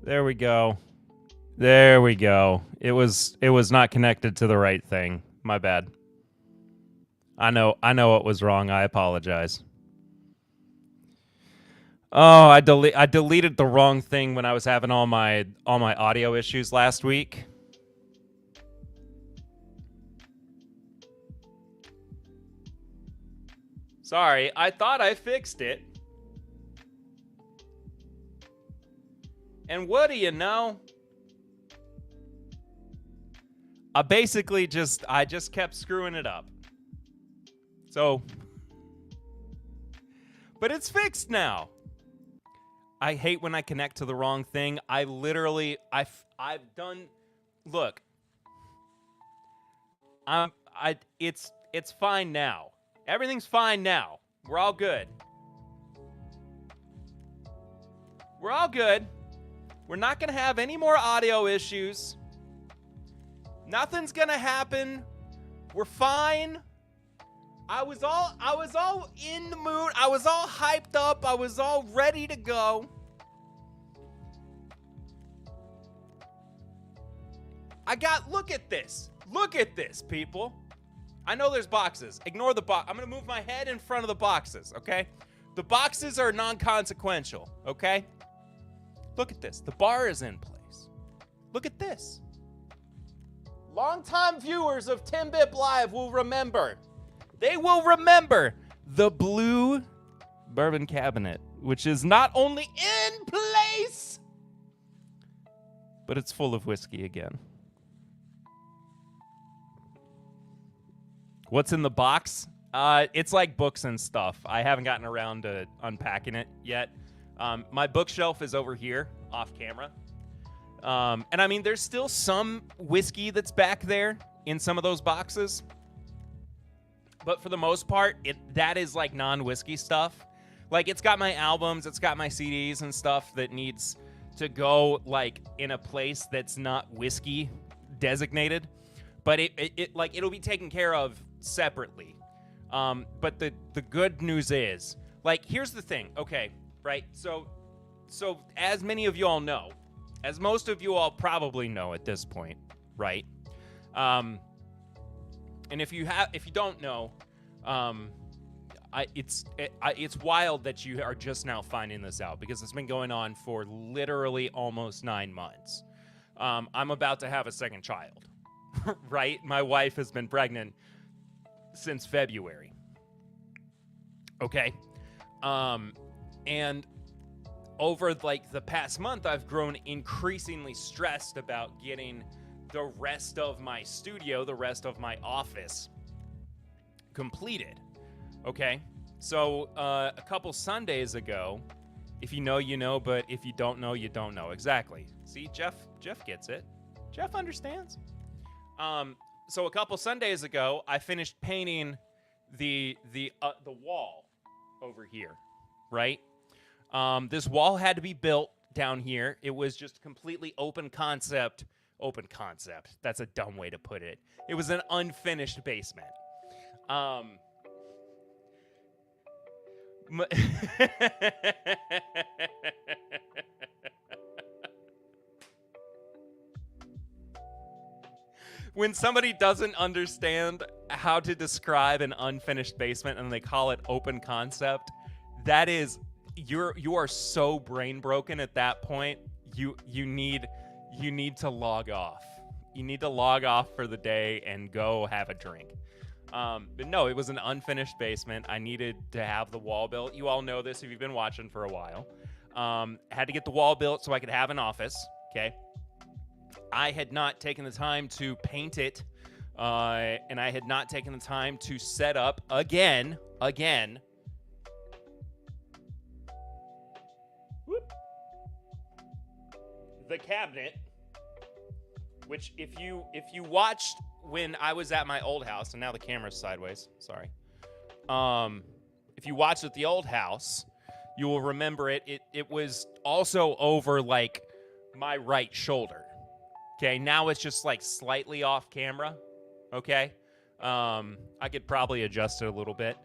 There we go. There we go. It was not connected to the right thing. My bad. I know what was wrong. I apologize. Oh, I deleted the wrong thing when I was having all my audio issues last week. Sorry, I thought I fixed it. And what do you know? I just kept screwing it up. So, but it's fixed now. I hate when I connect to the wrong thing. I've done, look, it's fine now. Everything's fine now. We're all good. We're all good. We're not going to have any more audio issues. Nothing's going to happen. We're fine. I was all in the mood. I was all hyped up. I was all ready to go. Look at this. Look at this, people. I know there's boxes. Ignore the box. I'm going to move my head in front of the boxes, okay? The boxes are non-consequential, okay? Look at this. The bar is in place. Look at this. Longtime viewers of TIMBP Live will remember. They will remember the blue bourbon cabinet, which is not only in place, but it's full of whiskey again. What's in the box? It's like books and stuff. I haven't gotten around to unpacking it yet. My bookshelf is over here, off camera. And I mean, there's still some whiskey that's back there in some of those boxes. But for the most part, that is like non-whiskey stuff. Like, it's got my albums, it's got my CDs and stuff that needs to go like in a place that's not whiskey designated. But it'll be taken care of separately. But the good news is, like, here's the thing, okay, right? So as many of you all know, as most of you all probably know at this point, right? And if you don't know, it's wild that you are just now finding this out, because it's been going on for literally almost 9 months. I'm about to have a second child, right? My wife has been pregnant since February. Okay. And over like the past month, I've grown increasingly stressed about getting the rest of my studio, the rest of my office completed. Okay. So a couple Sundays ago, if you know, you know, but if you don't know, you don't know. Exactly. See, Jeff gets it. Jeff understands. So a couple Sundays ago, I finished painting the wall over here, right? This wall had to be built down here. It was just completely open concept. Open concept. That's a dumb way to put it. It was an unfinished basement. When somebody doesn't understand how to describe an unfinished basement and they call it open concept, that is, you are so brain broken at that point. You need to log off. You need to log off for the day and go have a drink. But no, it was an unfinished basement. I needed to have the wall built. You all know this if you've been watching for a while. Had to get the wall built so I could have an office. Okay. I had not taken the time to paint it, and I had not taken the time to set up again, the cabinet, which if you watched when I was at my old house, and now the camera's sideways, sorry. If you watched at the old house, you will remember it was also over like my right shoulder. Okay, now it's just like slightly off camera. Okay, I could probably adjust it a little bit.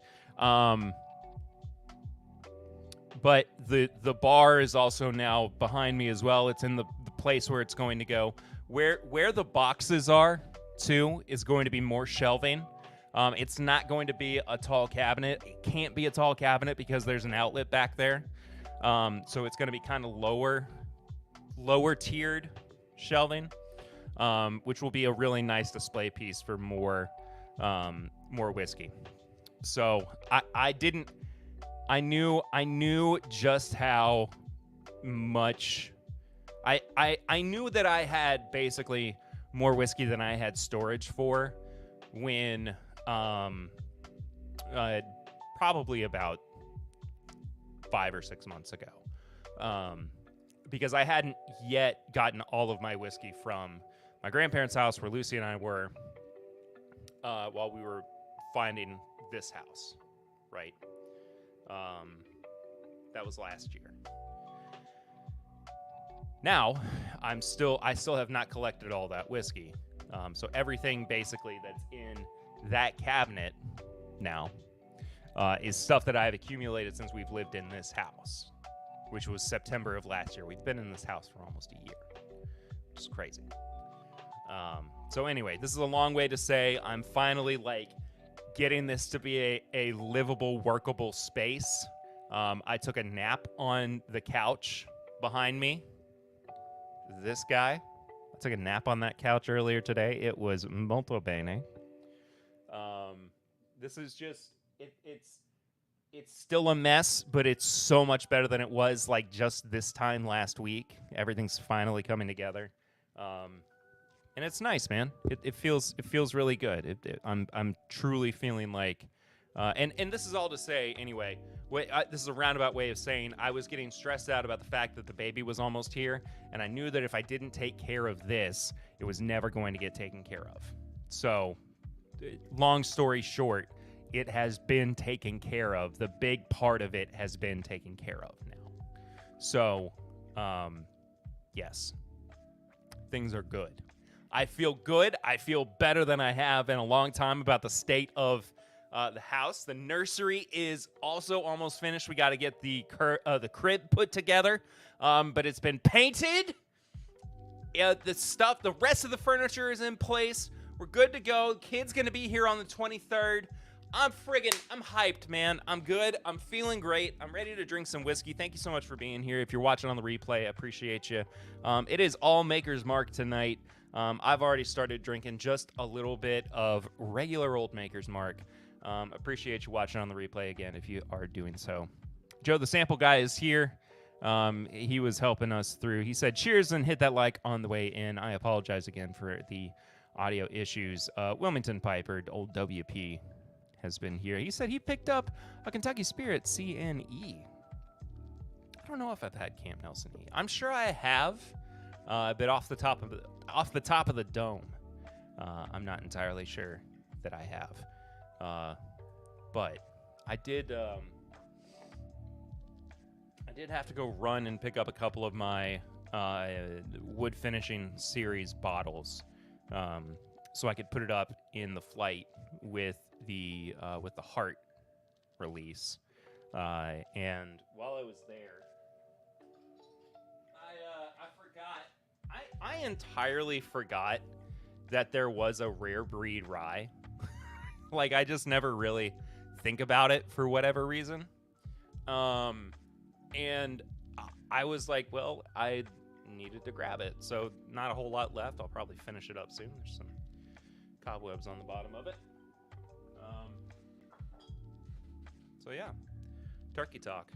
but the bar is also now behind me as well. It's in the place where it's going to go. Where the boxes are, too, is going to be more shelving. It's not going to be a tall cabinet. It can't be a tall cabinet because there's an outlet back there. So it's going to be kind of lower tiered shelving, which will be a really nice display piece for more whiskey. So I knew just how much I knew that I had basically more whiskey than I had storage for when probably about 5 or 6 months ago, because I hadn't yet gotten all of my whiskey from my grandparents' house where Lucy and I were while we were finding this house, right? That was last year. Now, I still have not collected all that whiskey. So everything basically that's in that cabinet now is stuff that I have accumulated since we've lived in this house, which was September of last year. We've been in this house for almost a year, which is crazy. So anyway, this is a long way to say I'm finally getting this to be a livable, workable space. I took a nap on the couch behind me. This guy. I took a nap on that couch earlier today. It was molto bene. This is just it's still a mess, but it's so much better than it was just this time last week. Everything's finally coming together. And it's nice, man. It feels really good. I'm truly feeling like, and this is all to say anyway. This is a roundabout way of saying I was getting stressed out about the fact that the baby was almost here, and I knew that if I didn't take care of this, it was never going to get taken care of. So, long story short, it has been taken care of. The big part of it has been taken care of now. So, yes, things are good. I feel good. I feel better than I have in a long time about the state of the house. The nursery is also almost finished. We got to get the crib put together, but it's been painted. The rest of the furniture is in place. We're good to go. Kid's gonna be here on the 23rd. I'm hyped, man. I'm good. I'm feeling great. I'm ready to drink some whiskey. Thank you so much for being here. If you're watching on the replay, I appreciate you. It is all Maker's Mark tonight. I've already started drinking just a little bit of regular old Maker's Mark. Appreciate you watching on the replay again if you are doing so. Joe, the sample guy, is here. He was helping us through. He said, cheers, and hit that like on the way in. I apologize again for the audio issues. Wilmington Piper, old WP, has been here. He said he picked up a Kentucky Spirit CNE. I don't know if I've had Camp Nelson E. I'm sure I have, but off the top of the dome, I'm not entirely sure that I have. But I did have to go run and pick up a couple of my wood finishing series bottles, so I could put it up in the flight with the heart release. And while I was there, I forgot. I entirely forgot that there was a rare breed rye. I just never really think about it for whatever reason. And I was like, well, I needed to grab it. So not a whole lot left. I'll probably finish it up soon. There's some cobwebs on the bottom of it. So yeah, turkey talk.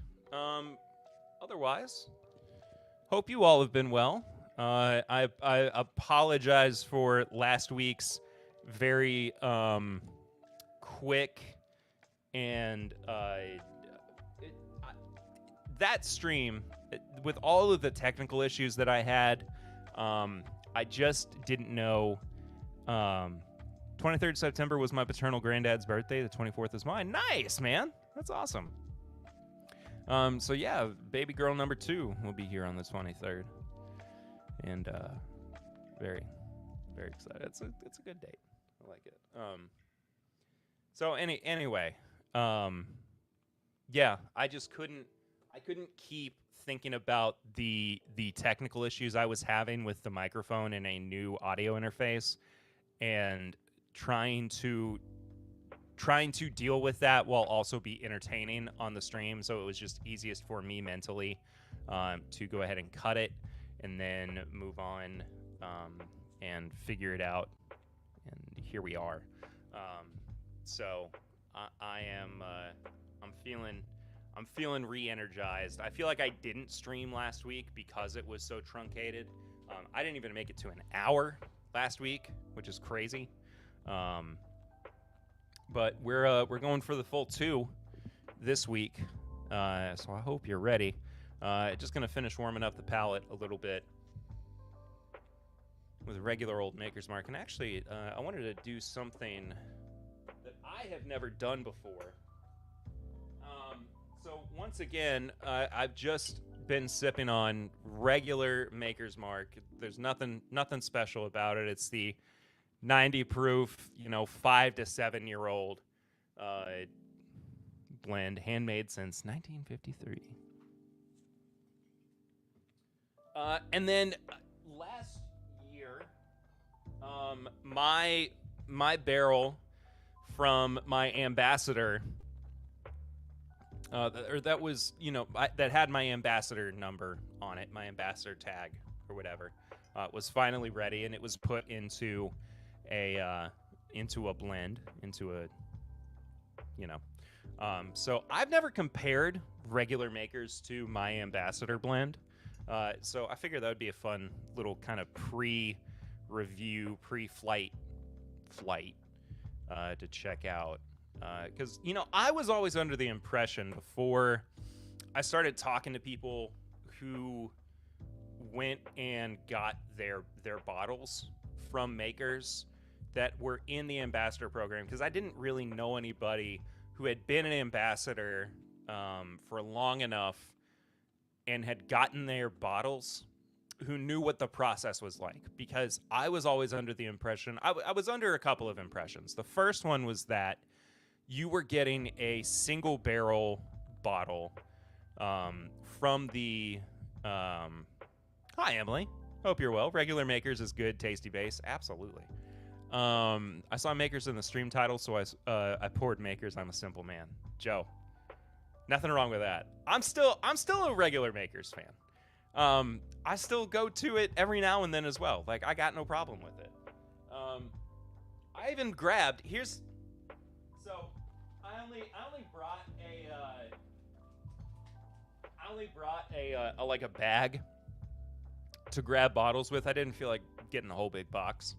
Otherwise, hope you all have been well. I apologize for last week's very quick and that stream, with all of the technical issues that I had, I just didn't know. 23rd September was my paternal granddad's birthday. The 24th is mine. Nice, man. That's awesome. So yeah, baby girl number 2 will be here on the 23rd, and very, very excited. It's a good date. I like it. So anyway, yeah, I just couldn't I couldn't keep thinking about the technical issues I was having with the microphone and a new audio interface, and trying to deal with that while also be entertaining on the stream. So it was just easiest for me mentally to go ahead and cut it and then move on and figure it out. And here we are. So I am I'm feeling re-energized. I feel like I didn't stream last week because it was so truncated. I didn't even make it to an hour last week, which is crazy. But we're going for the full 2 this week, so I hope you're ready. Just gonna finish warming up the palate a little bit with a regular old Maker's Mark. And actually, I wanted to do something that I have never done before. So once again, I've just been sipping on regular Maker's Mark. There's nothing special about it. It's the 90 proof, 5 to 7 year old blend, handmade since 1953. And then last year, my barrel from my ambassador, that was, that had my ambassador number on it, my ambassador tag or whatever, was finally ready, and it was put into a blend, so I've never compared regular Makers to my ambassador blend. So I figured that would be a fun little kind of pre-review, pre-flight to check out. Because, I was always under the impression before I started talking to people who went and got their bottles from Makers that were in the ambassador program, because I didn't really know anybody who had been an ambassador for long enough and had gotten their bottles who knew what the process was like. Because I was always under the impression, I was under a couple of impressions. The first one was that you were getting a single barrel bottle from the hi Emily, hope you're well. Regular Makers is good, tasty base. Absolutely. I saw Makers in the stream title, so I poured Makers. I'm a simple man. Joe, nothing wrong with that. I'm still a regular Makers fan. I still go to it every now and then as well. Like, I got no problem with it. I even grabbed, I only brought a bag to grab bottles with. I didn't feel like getting a whole big box.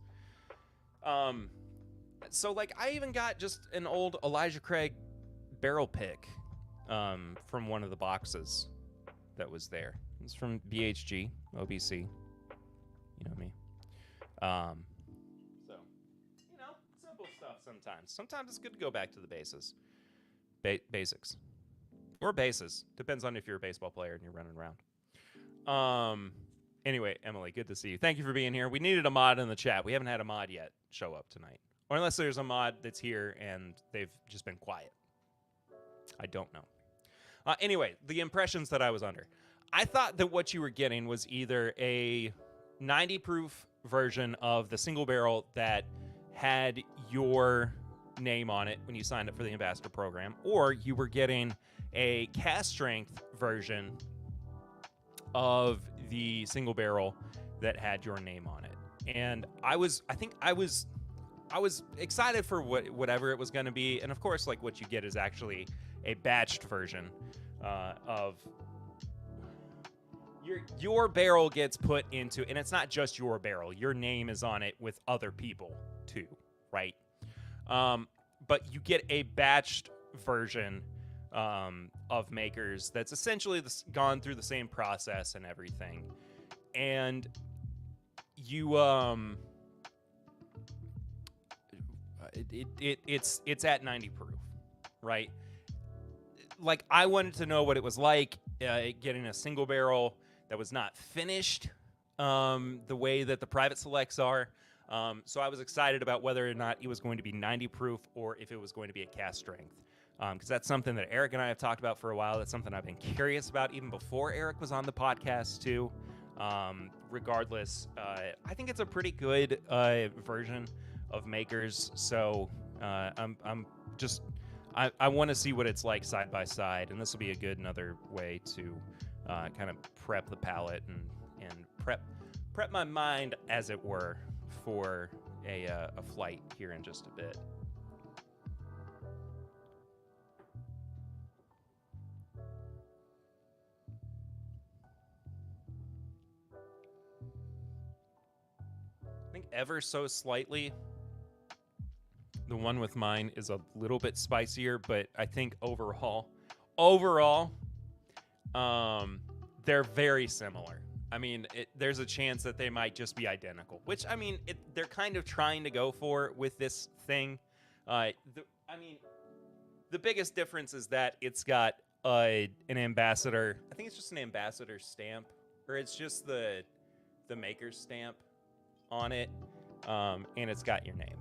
So I even got just an old Elijah Craig barrel pick from one of the boxes that was there. It's from BHG, OBC. You know me. So, simple stuff sometimes. Sometimes it's good to go back to the basics. Or bases. Depends on if you're a baseball player and you're running around. Anyway, Emily, good to see you. Thank you for being here. We needed a mod in the chat. We haven't had a mod yet show up tonight. Or unless there's a mod that's here and they've just been quiet. I don't know. Anyway, the impressions that I was under. I thought that what you were getting was either a 90 proof version of the single barrel that had your name on it when you signed up for the ambassador program, or you were getting a cast strength version of the single barrel that had your name on it. And I was excited for whatever it was going to be. And of course, what you get is actually a batched version of your barrel gets put into, and it's not just your barrel. Your name is on it with other people too, right? But you get a batched version of Makers that's essentially gone through the same process and everything. And you it's at 90 proof, right? I wanted to know what it was like getting a single barrel that was not finished the way that the private selects are. So I was excited about whether or not it was going to be 90 proof or if it was going to be a cast strength. because that's something that Eric and I have talked about for a while. That's something I've been curious about even before Eric was on the podcast too. Regardless, I think it's a pretty good version of Makers. So I'm just I want to see what it's like side by side, and this will be a good another way to kind of prep the palate and prep my mind, as it were, for a flight here in just a bit. I think ever so slightly, the one with mine is a little bit spicier, but I think overall, they're very similar. I mean, there's a chance that they might just be identical, which, I mean, they're kind of trying to go for with this thing. The biggest difference is that it's got an ambassador. I think it's just an ambassador stamp, or it's just the maker's stamp on it, and it's got your name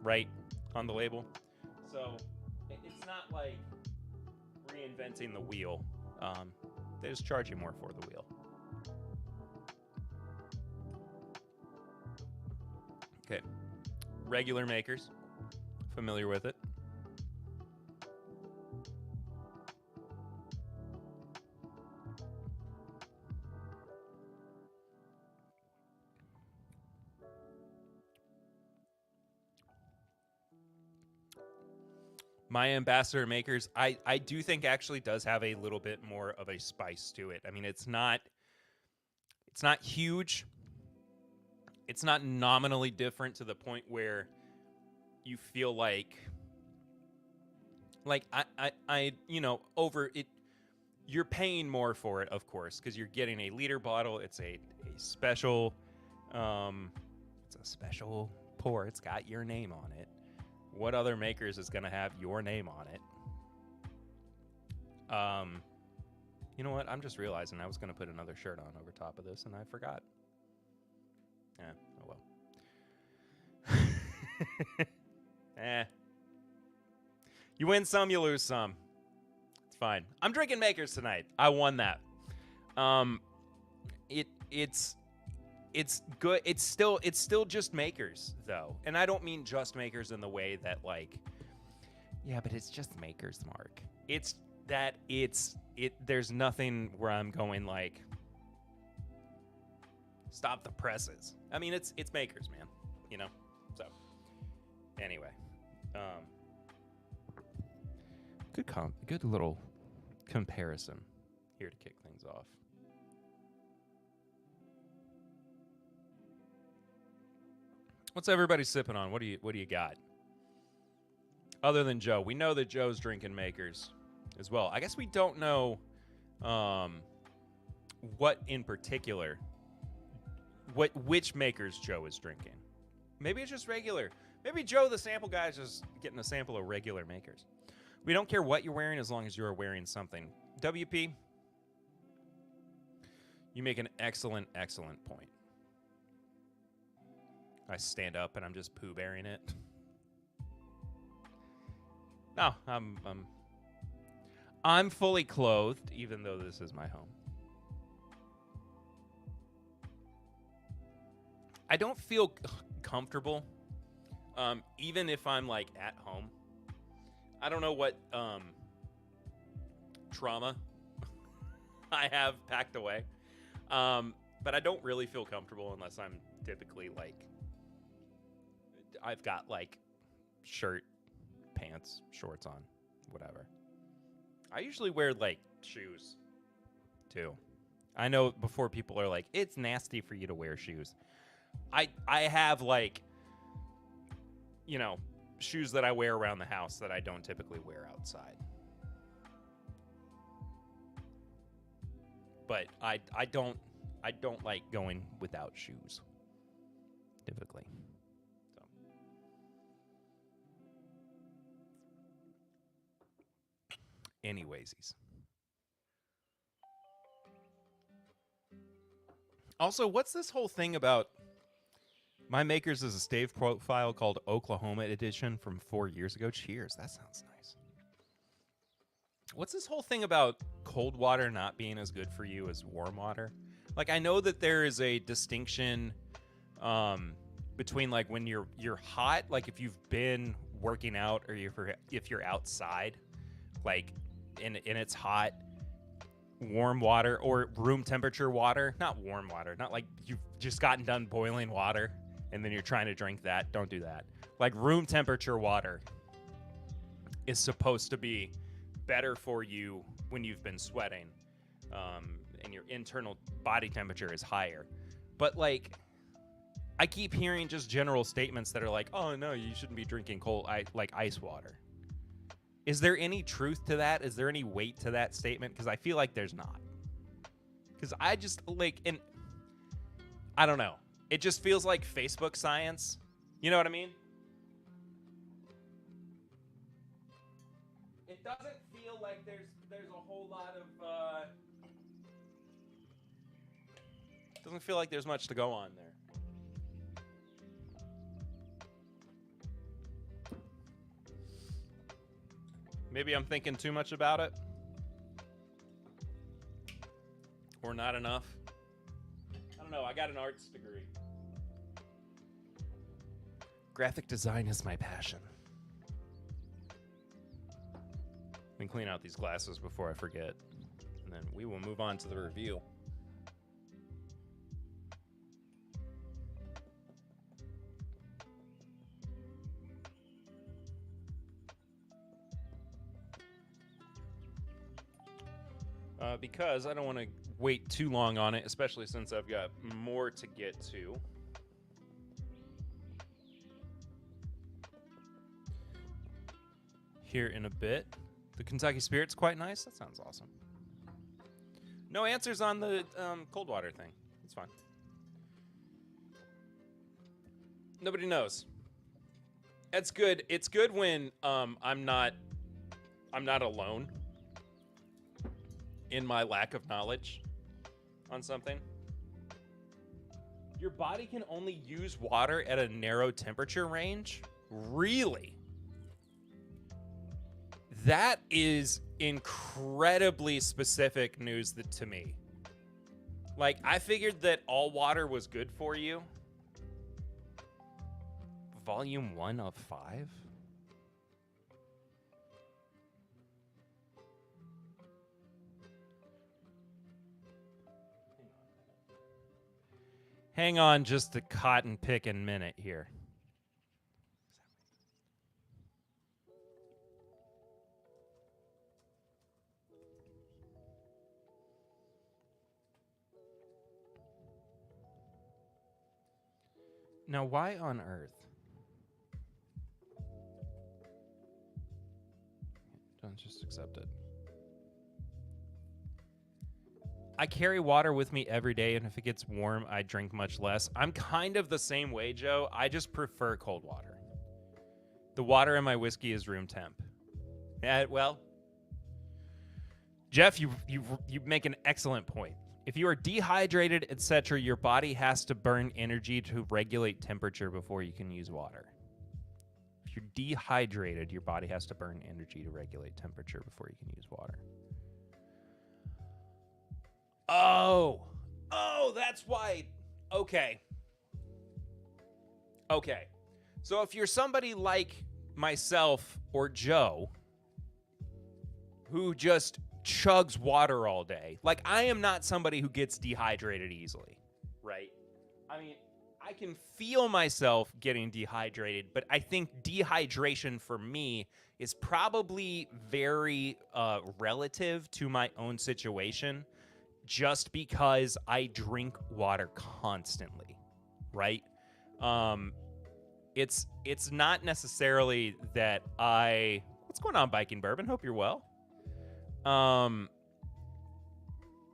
right on the label. So it's not like reinventing the wheel. They just charge you more for the wheel. Okay, regular Makers, familiar with it. My ambassador Makers, I do think actually does have a little bit more of a spice to it. I mean, it's not huge. It's not nominally different to the point where you feel like I over it. You're paying more for it, of course, because you're getting a liter bottle. It's a special, it's a special pour. It's got your name on it. What other Makers is going to have your name on it? You know what? I'm just realizing I was going to put another shirt on over top of this, and I forgot. Oh well. You win some, you lose some. It's fine. I'm drinking Makers tonight. I won that. It's good. It's still just Makers though, and I don't mean just Makers in the way that like, yeah, but it's just Makers, Mark. It's that there's nothing where I'm going like, stop the presses. I mean, it's Makers, man. You know. So anyway, good little comparison here to kick things off. What's everybody sipping on? What do you got? Other than Joe, we know that Joe's drinking Makers as well. I guess we don't know what in particular, which Makers Joe is drinking. Maybe it's just regular. Maybe Joe, the sample guy, is just getting a sample of regular Makers. We don't care what you're wearing as long as you're wearing something. WP, you make an excellent point. I stand up and I'm just poo bearing it. No, I'm fully clothed, even though this is my home. I don't feel comfortable, even if I'm like at home. I don't know what trauma I have packed away, but I don't really feel comfortable unless I'm typically like, I've got like shirt, pants, shorts on, whatever. I usually wear like shoes too. I know before people are like, it's nasty for you to wear shoes. I have like, you know, shoes that I wear around the house that I don't typically wear outside. But I don't like going without shoes typically. So anywaysies. Also, what's this whole thing about my Makers is a stave profile called Oklahoma Edition from 4 years ago? Cheers. That sounds nice. What's this whole thing about cold water not being as good for you as warm water? Like, I know that there is a distinction between like when you're hot, like if you've been working out or if you're outside, like and it's hot, warm water or room temperature water, not warm water, not like you've just gotten done boiling water and then you're trying to drink that. Don't do that. Like room temperature water is supposed to be better for you when you've been sweating, and your internal body temperature is higher. But like, I keep hearing just general statements that are like, "Oh no, you shouldn't be drinking like ice water." Is there any truth to that? Is there any weight to that statement? Because I feel like there's not. Because I just like, and I don't know. It just feels like Facebook science. You know what I mean? It doesn't feel like there's a whole lot of doesn't feel like there's much to go on there. Maybe I'm thinking too much about it, or not enough. I don't know. I got an arts degree. Graphic design is my passion. Let me clean out these glasses before I forget, and then we will move on to the review. Because I don't want to wait too long on it, especially since I've got more to get to. Here in a bit. The Kentucky Spirit's quite nice. That sounds awesome. No answers on the cold water thing. It's fine. Nobody knows. That's good. It's good when I'm not alone in my lack of knowledge on something. Your body can only use water at a narrow temperature range? Really? That is incredibly specific news to me. Like, I figured that all water was good for you. Volume 1 of 5? Hang on just a cotton picking minute here. Now, why on earth? Don't just accept it. I carry water with me every day, and if it gets warm, I drink much less. I'm kind of the same way, Joe. I just prefer cold water. The water in my whiskey is room temp. Well, Jeff, you make an excellent point. If you are dehydrated, etc., your body has to burn energy to regulate temperature before you can use water. If you're dehydrated, your body has to burn energy to regulate temperature before you can use water. Oh, that's why. Okay. So if you're somebody like myself or Joe who just chugs water all day, like I am not somebody who gets dehydrated easily, right? I mean, I can feel myself getting dehydrated, but I think dehydration for me is probably very relative to my own situation, just because I drink water constantly, right? It's not necessarily that what's going on, Biking Bourbon? Hope you're well.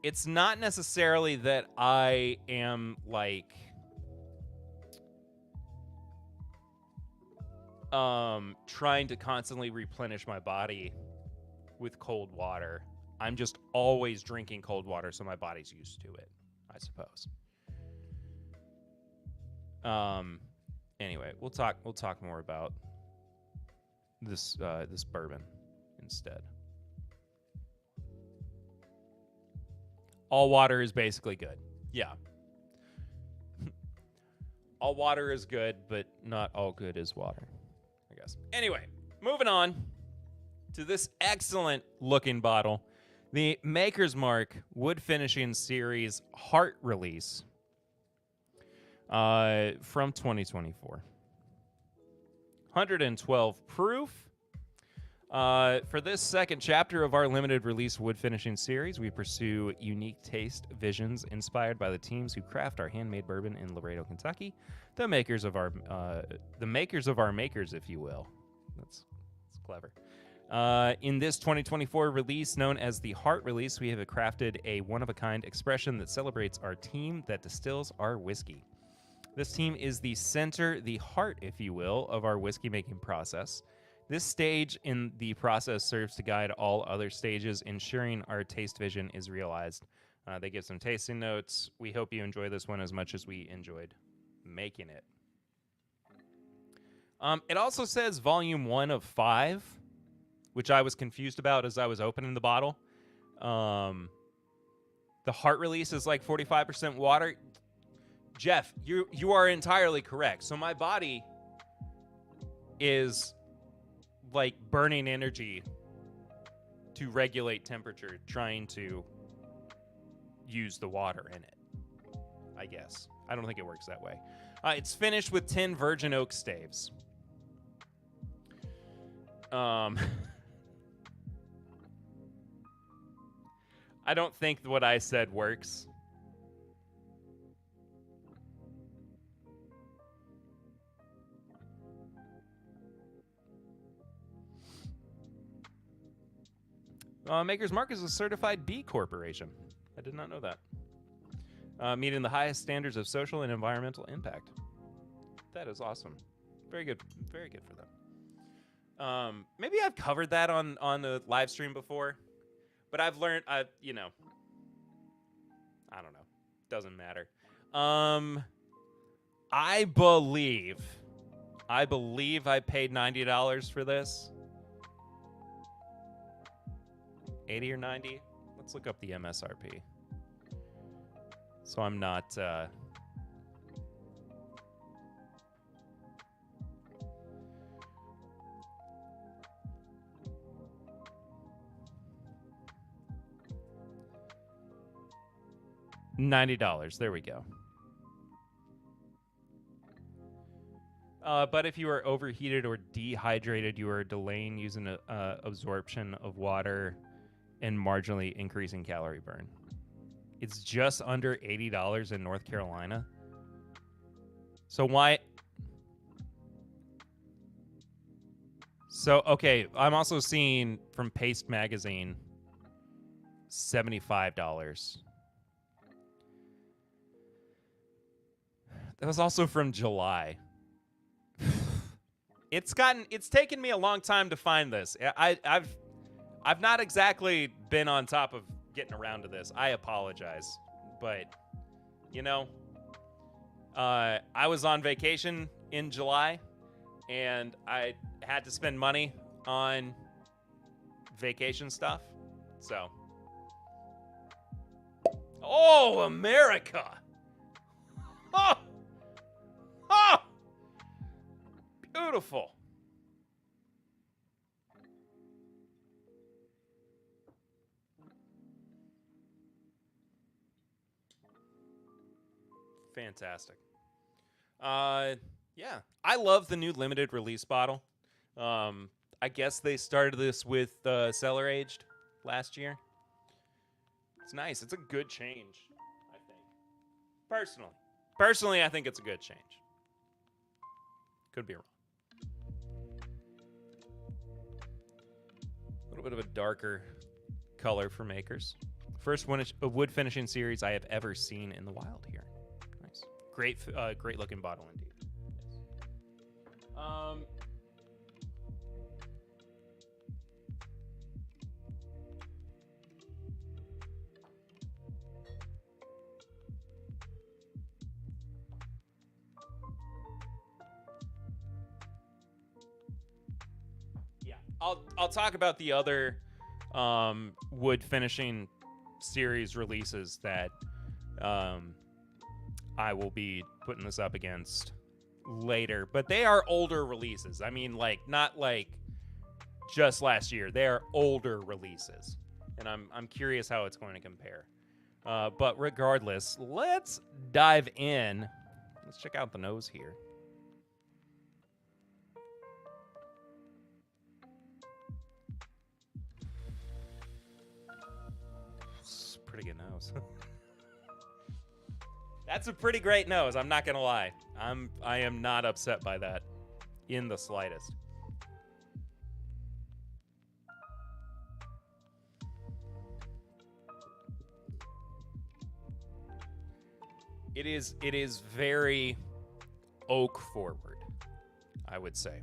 It's not necessarily that I am like trying to constantly replenish my body with cold water. I'm just always drinking cold water, so my body's used to it, I suppose. Anyway, we'll talk more about this bourbon instead. All water is basically good. Yeah. All water is good, but not all good is water, I guess. Anyway, moving on to this excellent looking bottle. The Maker's Mark Wood Finishing Series Heart Release from 2024. 112 proof. For this second chapter of our limited release wood finishing series, we pursue unique taste visions inspired by the teams who craft our handmade bourbon in Laredo, Kentucky, the makers of our makers, if you will. That's clever. In this 2024 release, known as the Heart Release, we have crafted a one-of-a-kind expression that celebrates our team that distills our whiskey. This team is the center, the heart, if you will, of our whiskey-making process. This stage in the process serves to guide all other stages, ensuring our taste vision is realized. They give some tasting notes. We hope you enjoy this one as much as we enjoyed making it. It also says volume 1 of 5, which I was confused about as I was opening the bottle. The Heart Release is like 45% water. Jeff, you are entirely correct. So my body is like burning energy to regulate temperature, trying to use the water in it, I guess. I don't think it works that way. It's finished with 10 virgin oak staves. I don't think what I said works. Maker's Mark is a certified B Corporation. I did not know that. Meeting the highest standards of social and environmental impact. That is awesome. Very good. Very good for them. Maybe I've covered that on the live stream before, but I've learned, I don't know. Doesn't matter. I believe I paid $90 for this. 80 or 90? Let's look up the MSRP. So I'm not $90. There we go. But if you are overheated or dehydrated, you are delaying using absorption of water and marginally increasing calorie burn. It's just under $80 in North Carolina. So why? So, okay, I'm also seeing from Paste Magazine, $75. That was also from July. It's taken me a long time to find this. I've not exactly been on top of getting around to this. I apologize. But, I was on vacation in July, and I had to spend money on vacation stuff. So. Oh, America! Oh! Oh! Beautiful. Fantastic. Yeah. I love the new limited release bottle. I guess they started this with cellar aged last year. It's nice. It's a good change, I think. Personally, I think it's a good change. Could be wrong. A little bit of a darker color for Makers. First wood finishing series I have ever seen in the wild here. Nice. Great looking bottle indeed. Yes. I'll talk about the other wood finishing series releases that I will be putting this up against later, but they are older releases. I mean, like, not like just last year. They are older releases, and I'm curious how it's going to compare. But regardless, let's dive in. Let's check out the nose here. It's a pretty good nose. That's a pretty great nose, I'm not gonna lie. I am not upset by that in the slightest. It is very oak forward, I would say.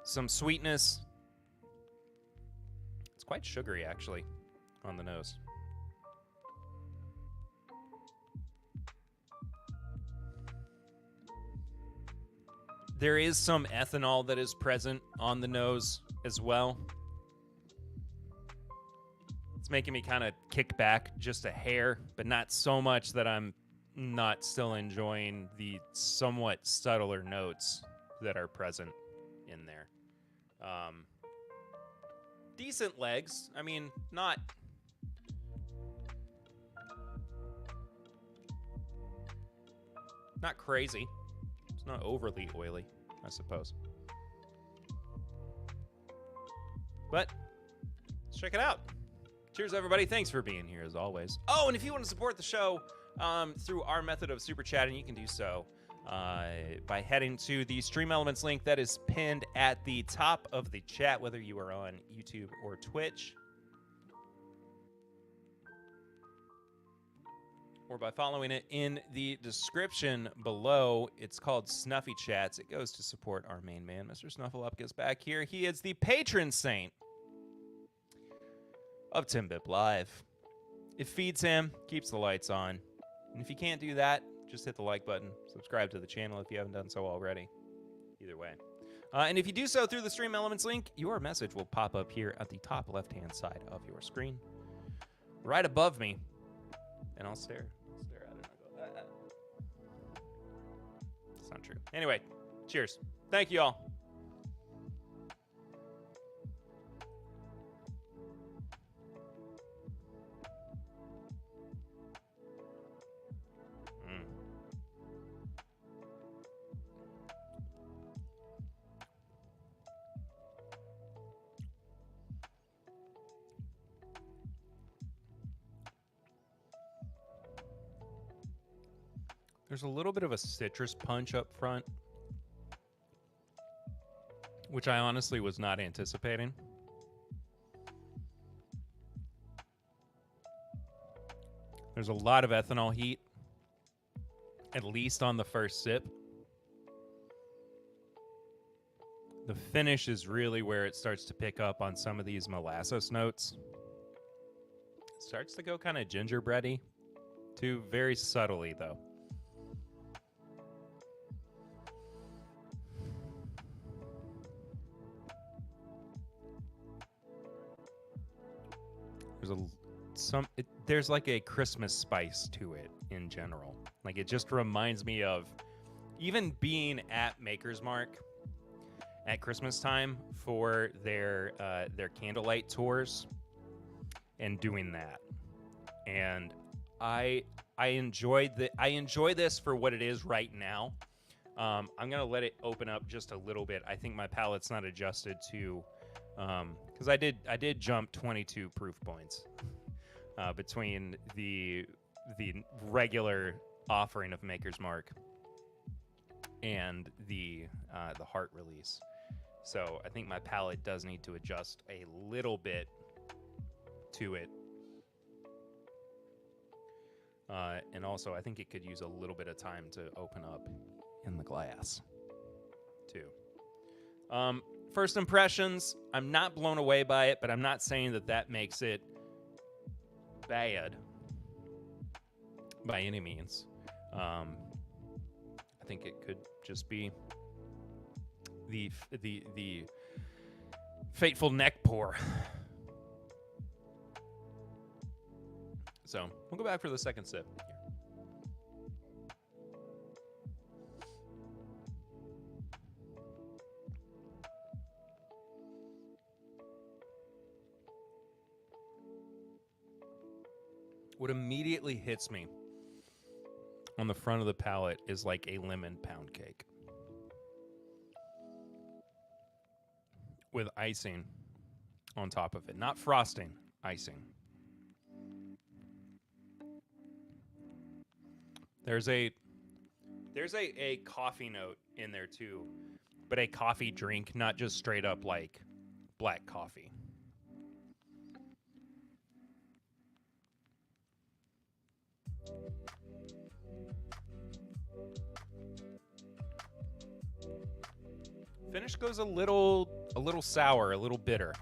Some sweetness. It's quite sugary, actually, on the nose. There is some ethanol that is present on the nose as well. It's making me kind of kick back just a hair, but not so much that I'm not still enjoying the somewhat subtler notes that are present in there. Decent legs. I mean, not crazy. It's not overly oily, I suppose. But let's check it out. Cheers, everybody. Thanks for being here, as always. Oh, and if you want to support the show through our method of super chatting, you can do so by heading to the Stream Elements link that is pinned at the top of the chat, whether you are on YouTube or Twitch, or by following it in the description below. It's called Snuffy Chats. It goes to support our main man, Mr. Snuffleupagus, back here. He is the patron saint of TIMBP Live. It feeds him, keeps the lights on. And if you can't do that, just hit the like button. Subscribe to the channel if you haven't done so already. Either way. And if you do so through the Stream Elements link, your message will pop up here at the top left-hand side of your screen, right above me. And I'll stare at it and I'll go, ah. It's not true. Anyway, cheers. Thank you all. There's a little bit of a citrus punch up front, which I honestly was not anticipating. There's a lot of ethanol heat, at least on the first sip. The finish is really where it starts to pick up on some of these molasses notes. It starts to go kind of gingerbready, too, very subtly, though. There's like a Christmas spice to it in general. Like, it just reminds me of even being at Maker's Mark at Christmas time for their candlelight tours and doing that. And I enjoy this for what it is right now. I'm gonna let it open up just a little bit. I think my palate's not adjusted to, because I did jump 22 proof points between the regular offering of Maker's Mark and the heart release. So I think my palate does need to adjust a little bit to it. And also, I think it could use a little bit of time to open up in the glass, too. First impressions, I'm not blown away by it, but I'm not saying that makes it bad by any means. I think it could just be the fateful neck pour So we'll go back for the second sip. What immediately hits me on the front of the palate is like a lemon pound cake with icing on top of it. Not frosting, icing. There's a coffee note in there too, but a coffee drink, not just straight up like black coffee. Finish goes a little sour, a little bitter.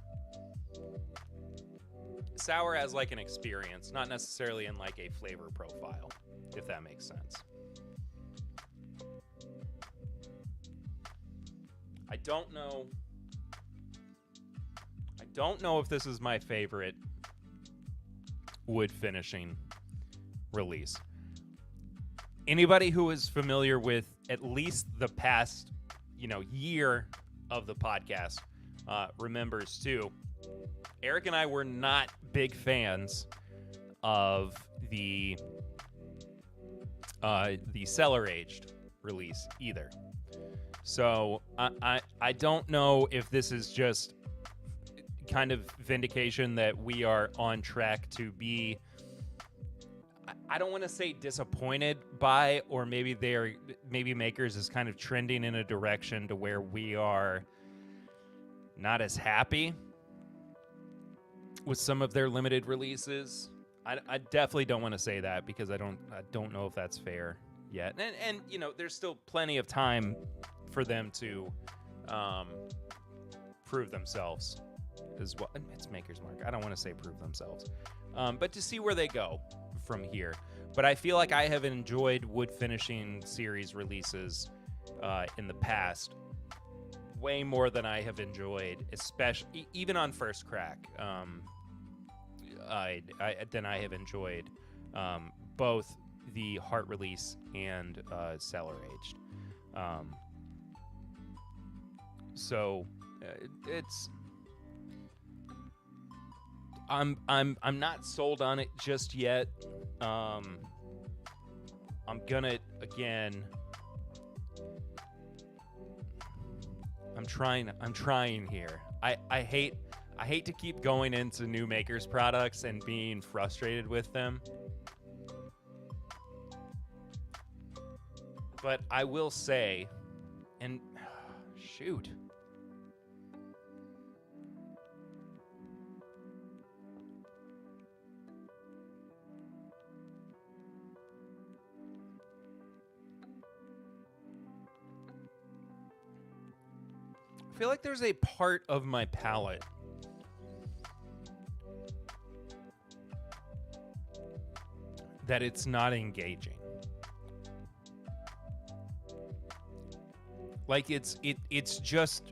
Sour as like an experience, not necessarily in like a flavor profile, if that makes sense. I don't know if this is my favorite wood finishing release. Anybody who is familiar with at least the past, year of the podcast remembers too. Eric and I were not big fans of the cellar aged release either. So I don't know if this is just kind of vindication that we are on track to be, I don't want to say disappointed by, or maybe Makers is kind of trending in a direction to where we are not as happy with some of their limited releases. I definitely don't want to say that because I don't know if that's fair yet. And there's still plenty of time for them to prove themselves as well. It's Maker's Mark. I don't want to say prove themselves. But to see where they go from here. But I feel like I have enjoyed wood finishing series releases in the past way more than I have enjoyed, especially even on first crack. Than I have enjoyed both the Heart release and cellar aged. So it's. I'm not sold on it just yet. I'm gonna again. I'm trying here. I hate to keep going into new Makers products and being frustrated with them. But I will say, and shoot. I feel like there's a part of my palate that it's not engaging. Like it's just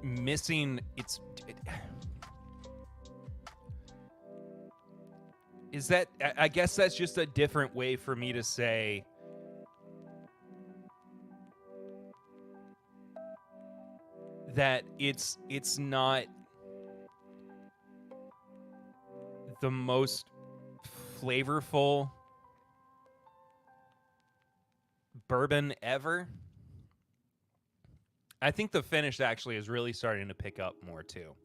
missing. Is that? I guess that's just a different way for me to say. That it's not the most flavorful bourbon ever. I think the finish actually is really starting to pick up more too.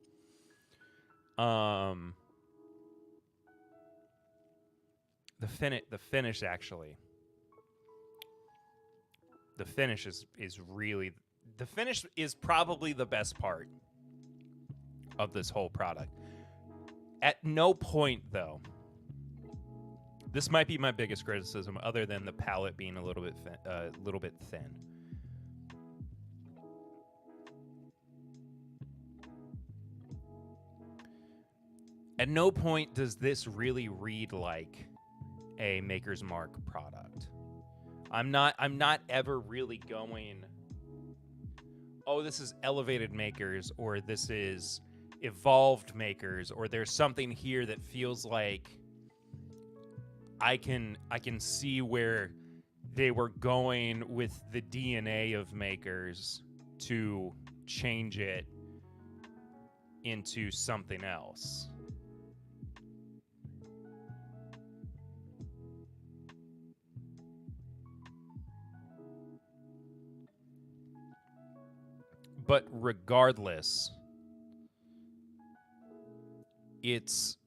The finish actually. The finish is really. The finish is probably the best part of this whole product. At no point, though, this might be my biggest criticism, other than the palate being a little bit thin. At no point does this really read like a Maker's Mark product. I'm not ever really going, oh, this is elevated Makers, or this is evolved makers, or there's something here that feels like I can see where they were going with the DNA of makers to change it into something else. But regardless, it's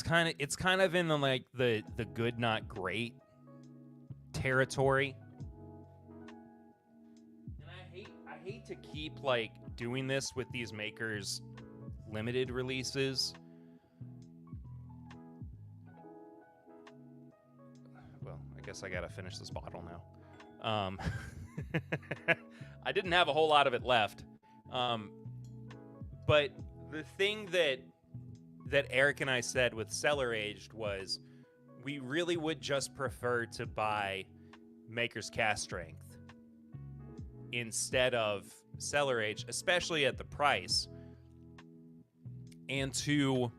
kind of in the like the good not great territory. And I hate to keep like doing this with these makers limited releases. Well, I guess I gotta finish this bottle now. I didn't have a whole lot of it left. But the thing that Eric and I said with cellar aged was we really would just prefer to buy Maker's Cast Strength instead of cellar aged, especially at the price, and to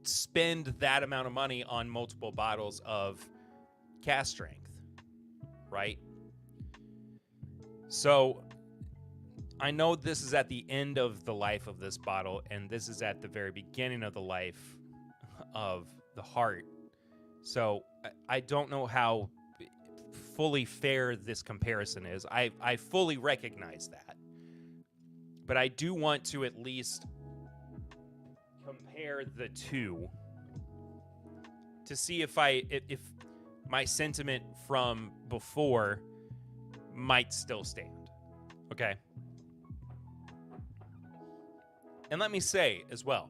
spend that amount of money on multiple bottles of cast strength, right? So I know this is at the end of the life of this bottle, and this is at the very beginning of the life of the heart. So I don't know how fully fair this comparison is. I fully recognize that. But I do want to at least compare the two to see if my sentiment from before might still stand. Okay? And let me say as well,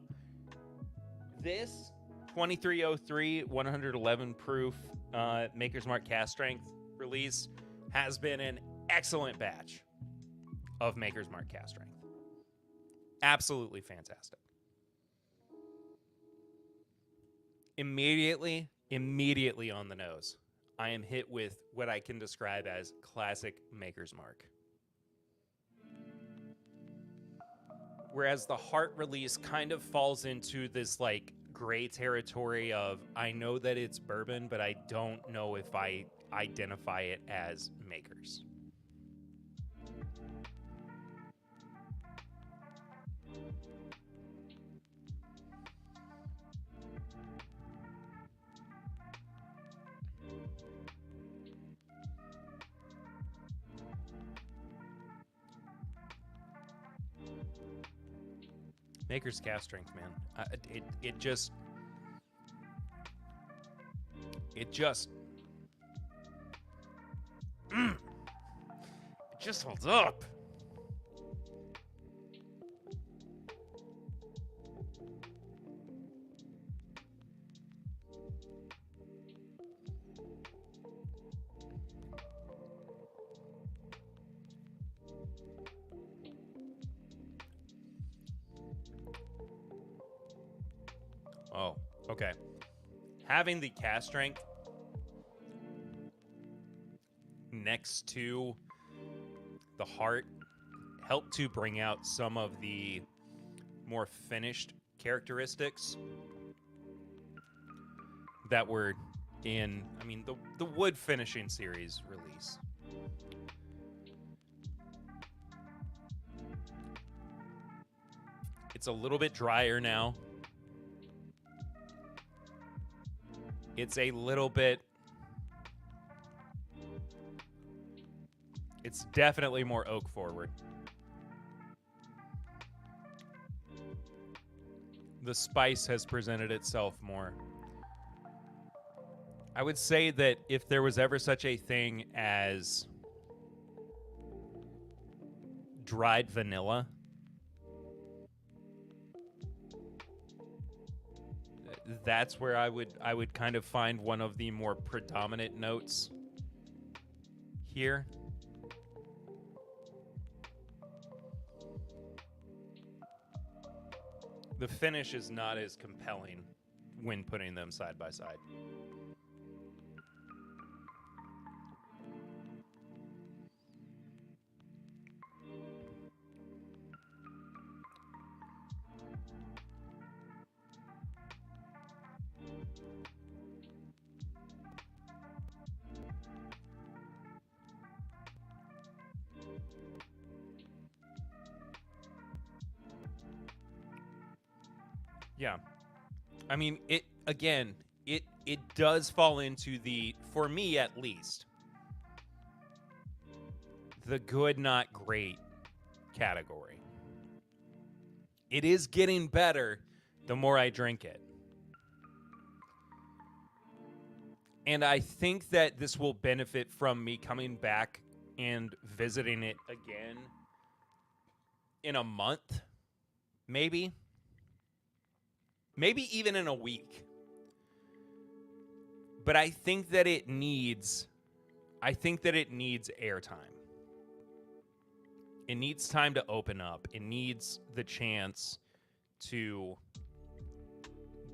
this 2303 111 proof Maker's Mark Cast Strength release has been an excellent batch of Maker's Mark Cast Strength. Absolutely fantastic. Immediately on the nose, I am hit with what I can describe as classic Maker's Mark. Whereas the heart release kind of falls into this like gray territory of, I know that it's bourbon, but I don't know if I identify it as Makers. Maker's Cast Strength, man. It just holds up. Oh, okay. Having the cast strength next to the heart helped to bring out some of the more finished characteristics that were in, I mean, the wood finishing series release. It's a little bit drier now. It's a little bit... It's definitely more oak forward. The spice has presented itself more. I would say that if there was ever such a thing as dried vanilla, that's where I would kind of find one of the more predominant notes here. The finish is not as compelling when putting them side by side. Yeah. I mean, it does fall into the, for me at least, the good not great category. It is getting better the more I drink it. And I think that this will benefit from me coming back and visiting it again in a month, maybe even in a week. But I think that it needs airtime. It needs time to open up. It needs the chance to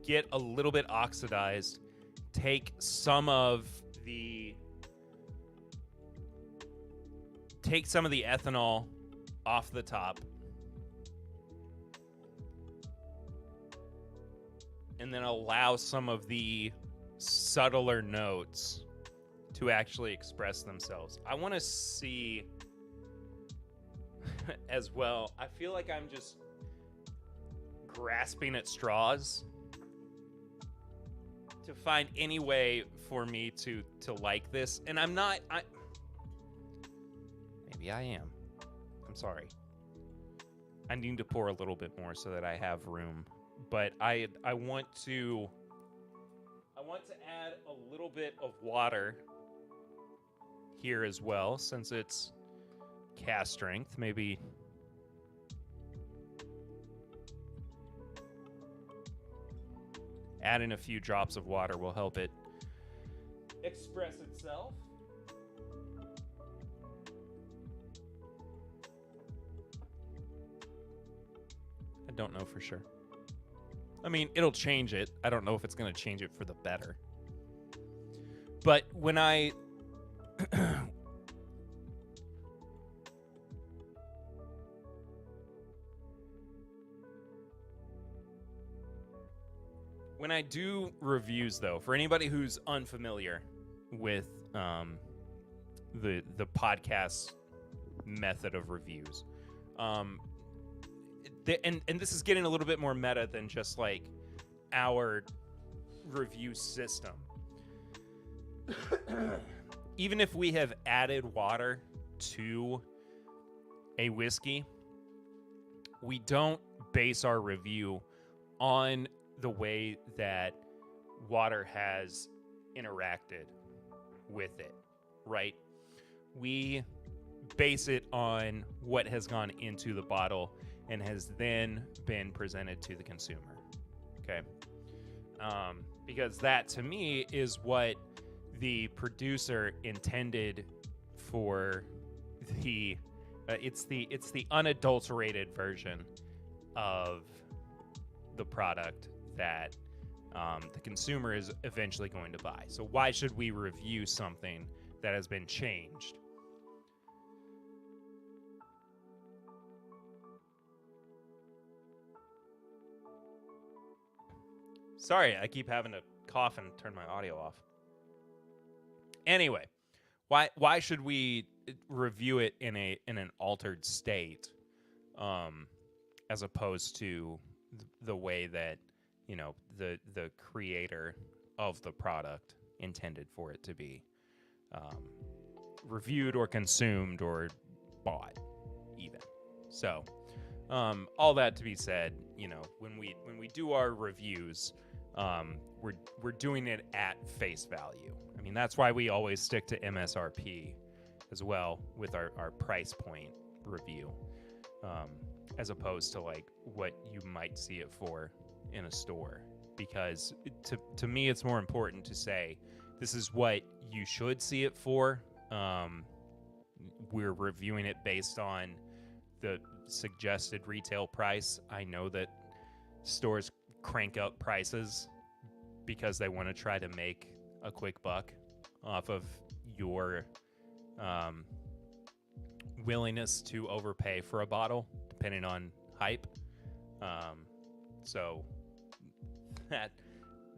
get a little bit oxidized, take some of the ethanol off the top, and then allow some of the subtler notes to actually express themselves. I want to see as well. I feel like I'm just grasping at straws to find any way for me to like this, and I'm not. Maybe I am. I'm sorry. I need to pour a little bit more so that I have room, but I want to add a little bit of water here as well, since it's cast strength. Maybe adding a few drops of water will help it express itself. I don't know for sure. I mean, it'll change it. I don't know if it's going to change it for the better. But when I when I do reviews, though, for anybody who's unfamiliar with the podcast method of reviews, and this is getting a little bit more meta than just like our review system. Even if we have added water to a whiskey, we don't base our review on the way that water has interacted with it, right? We base it on what has gone into the bottle and has then been presented to the consumer, okay? Because that, to me, is what the producer intended for the it's the unadulterated version of the product that the consumer is eventually going to buy. So why should we review something that has been changed? Sorry, I keep having to cough and turn my audio off. Anyway, why should we review it in an altered state, as opposed to the way that, you know, the creator of the product intended for it to be reviewed or consumed or bought, even. So, all that to be said, you know, when we do our reviews, we're doing it at face value. I mean, that's why we always stick to MSRP as well with our price point review, as opposed to like what you might see it for in a store. Because to me, it's more important to say, this is what you should see it for. We're reviewing it based on the suggested retail price. I know that stores crank up prices because they want to try to make a quick buck off of your willingness to overpay for a bottle, depending on hype. So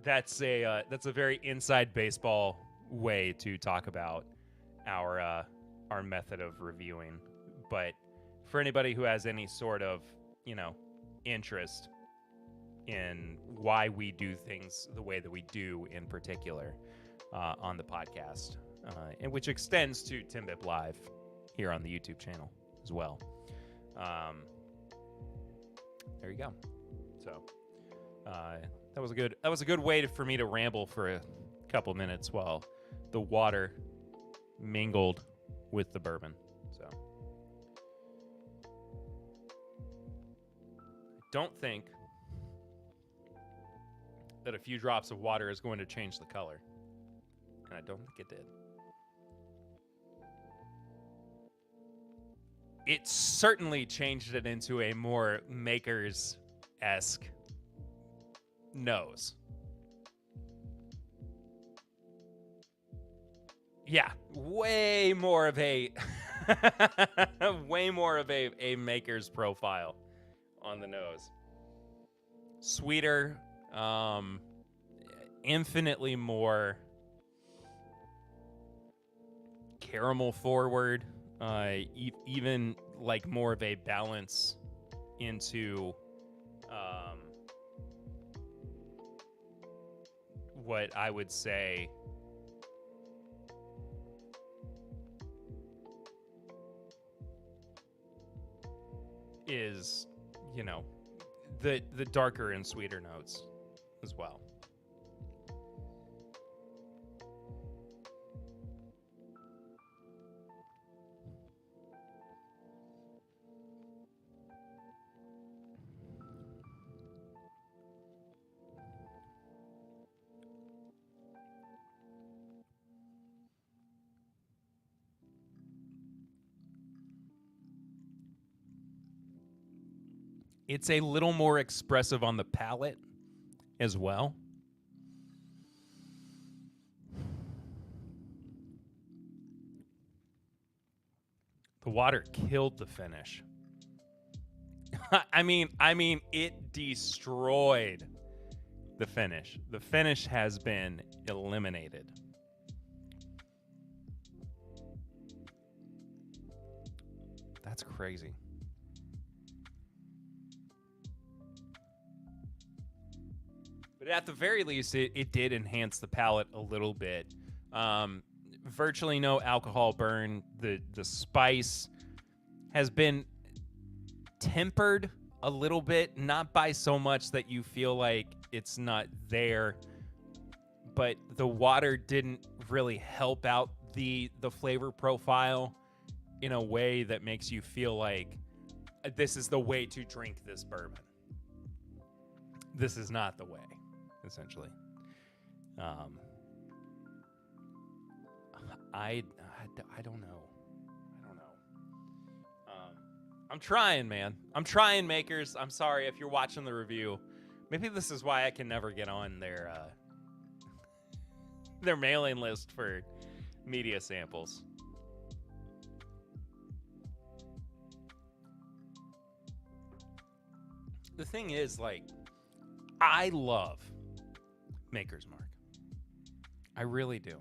that's a very inside baseball way to talk about our method of reviewing. But for anybody who has any sort of, you know, interest, in why we do things the way that we do in particular on the podcast, and which extends to TIMBP Live here on the YouTube channel as well. There you go. So that was a good way for me to ramble for a couple minutes while the water mingled with the bourbon. So I don't think that a few drops of water is going to change the color, and I don't think it did. It certainly changed it into a more Makers-esque nose. Yeah, way more of a Maker's profile on the nose. Sweeter, infinitely more caramel forward. Even like more of a balance into what I would say is, the darker and sweeter notes as well. It's a little more expressive on the palate as well. The water killed the finish. I mean, it destroyed the finish. The finish has been eliminated. That's crazy. But at the very least, it did enhance the palate a little bit. Virtually no alcohol burn. The spice has been tempered a little bit, not by so much that you feel like it's not there, but the water didn't really help out the flavor profile in a way that makes you feel like this is the way to drink this bourbon. This is not the way, essentially. I don't know. I'm trying, man. I'm trying, Makers. I'm sorry if you're watching the review. Maybe this is why I can never get on their mailing list for media samples. The thing is, like, I love Maker's Mark. I really do.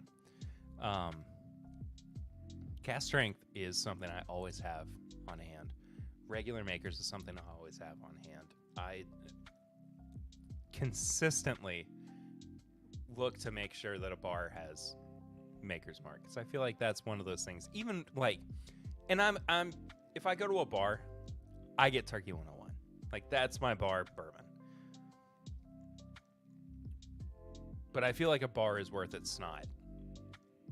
Cast strength is something I always have on hand. Regular Makers is something I always have on hand. I consistently look to make sure that a bar has Maker's Mark, because I feel like that's one of those things. Even like, and I'm if I go to a bar, I get Turkey 101. Like, that's my bar bourbon. But I feel like a bar is worth its snot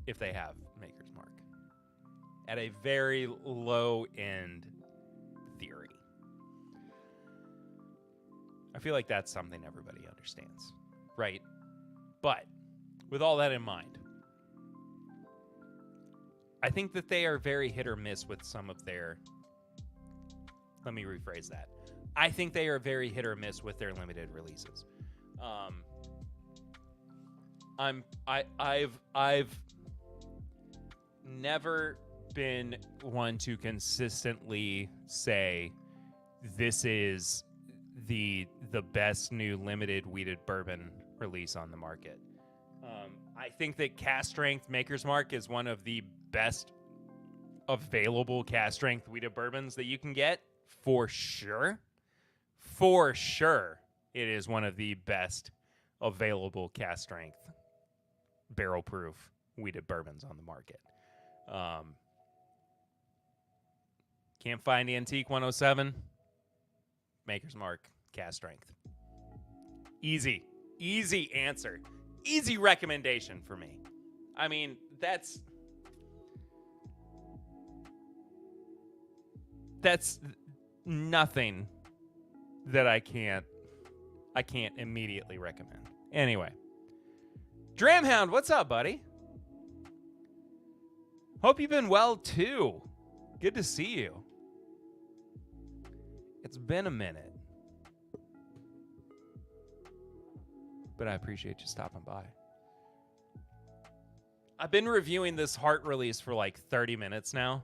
if they have Maker's Mark at a very low end theory. I feel like that's something everybody understands, right? But with all that in mind, I think that they are very hit or miss with some of their... Let me rephrase that. I think they are very hit or miss with their limited releases. I've never been one to consistently say this is the best new limited wheated bourbon release on the market. I think that cast strength Maker's Mark is one of the best available cast strength wheated bourbons that you can get, for sure. For sure. It is one of the best available cast strength, barrel proof wheated bourbons on the market. Can't find Antique 107. Maker's Mark, cast strength. Easy answer. Easy recommendation for me. I mean, that's nothing that I can't immediately recommend. Anyway, Dramhound, what's up, buddy? Hope you've been well too. Good to see you. It's been a minute, but I appreciate you stopping by. I've been reviewing this heart release for like 30 minutes now.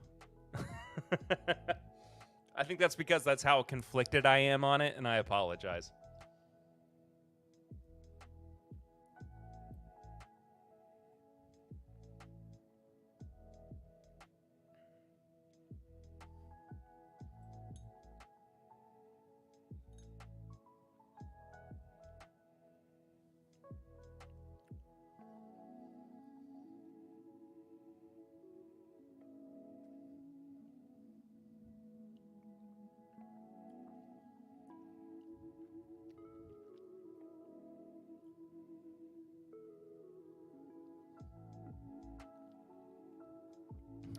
I think that's because that's how conflicted I am on it, and I apologize.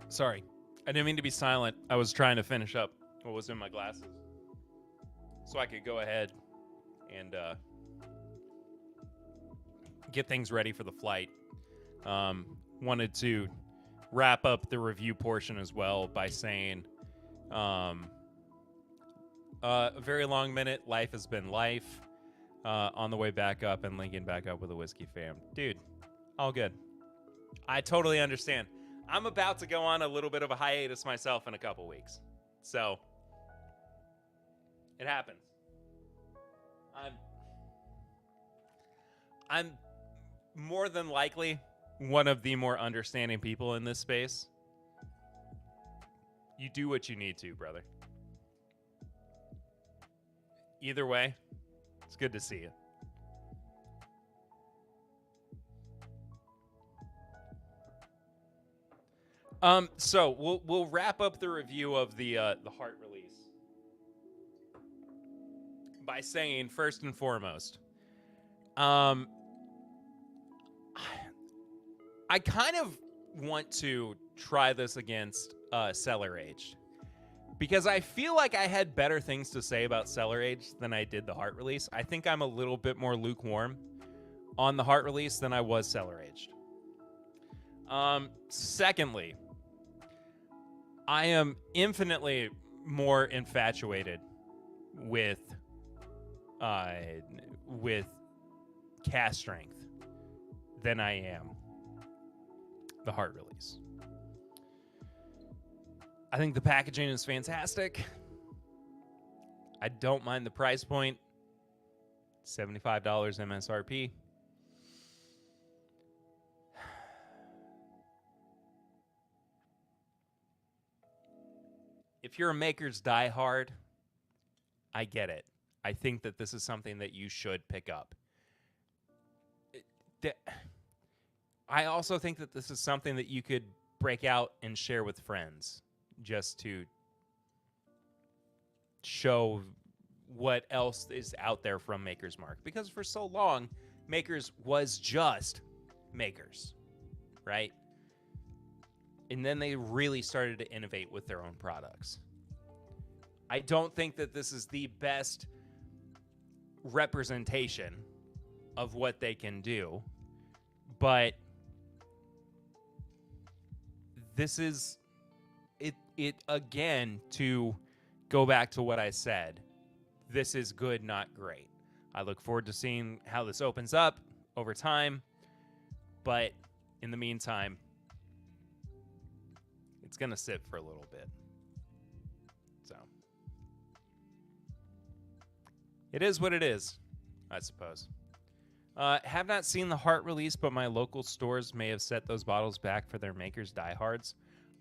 Sorry, I didn't mean to be silent. I was trying to finish up what was in my glasses so I could go ahead and get things ready for the flight. Wanted to wrap up the review portion as well by saying a very long minute. Life has been life. On the way back up and linking back up with a whiskey fam. Dude, all good. I totally understand. I'm about to go on a little bit of a hiatus myself in a couple weeks. So, it happens. I'm more than likely one of the more understanding people in this space. You do what you need to, brother. Either way, it's good to see you. So we'll wrap up the review of the heart release by saying, first and foremost, I kind of want to try this against cellar aged because I feel like I had better things to say about cellar aged than I did the heart release. I think I'm a little bit more lukewarm on the heart release than I was cellar aged. Secondly, I am infinitely more infatuated with cast strength than I am the heart release. I think the packaging is fantastic. I don't mind the price point. $75 MSRP. If you're a Maker's diehard, I get it. I think that this is something that you should pick up. I also think that this is something that you could break out and share with friends just to show what else is out there from Maker's Mark. Because for so long, Maker's was just Maker's, right? And then they really started to innovate with their own products. I don't think that this is the best representation of what they can do, but this is it again, to go back to what I said. This is good, not great. I look forward to seeing how this opens up over time, but in the meantime, it's going to sit for a little bit. So, it is what it is, I suppose. Have not seen the heart release, but my local stores may have set those bottles back for their Maker's diehards.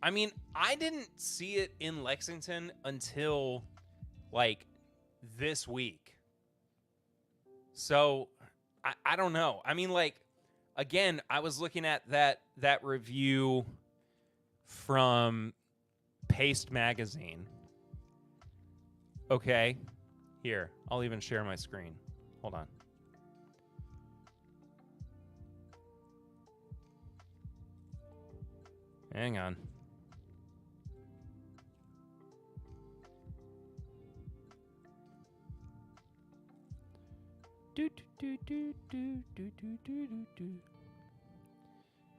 I mean, I didn't see it in Lexington until, like, this week. So I don't know. I mean, like, again, I was looking at that review from Paste Magazine. Okay. Here, I'll even share my screen. Hold on. Hang on. Do do do do do do do do do.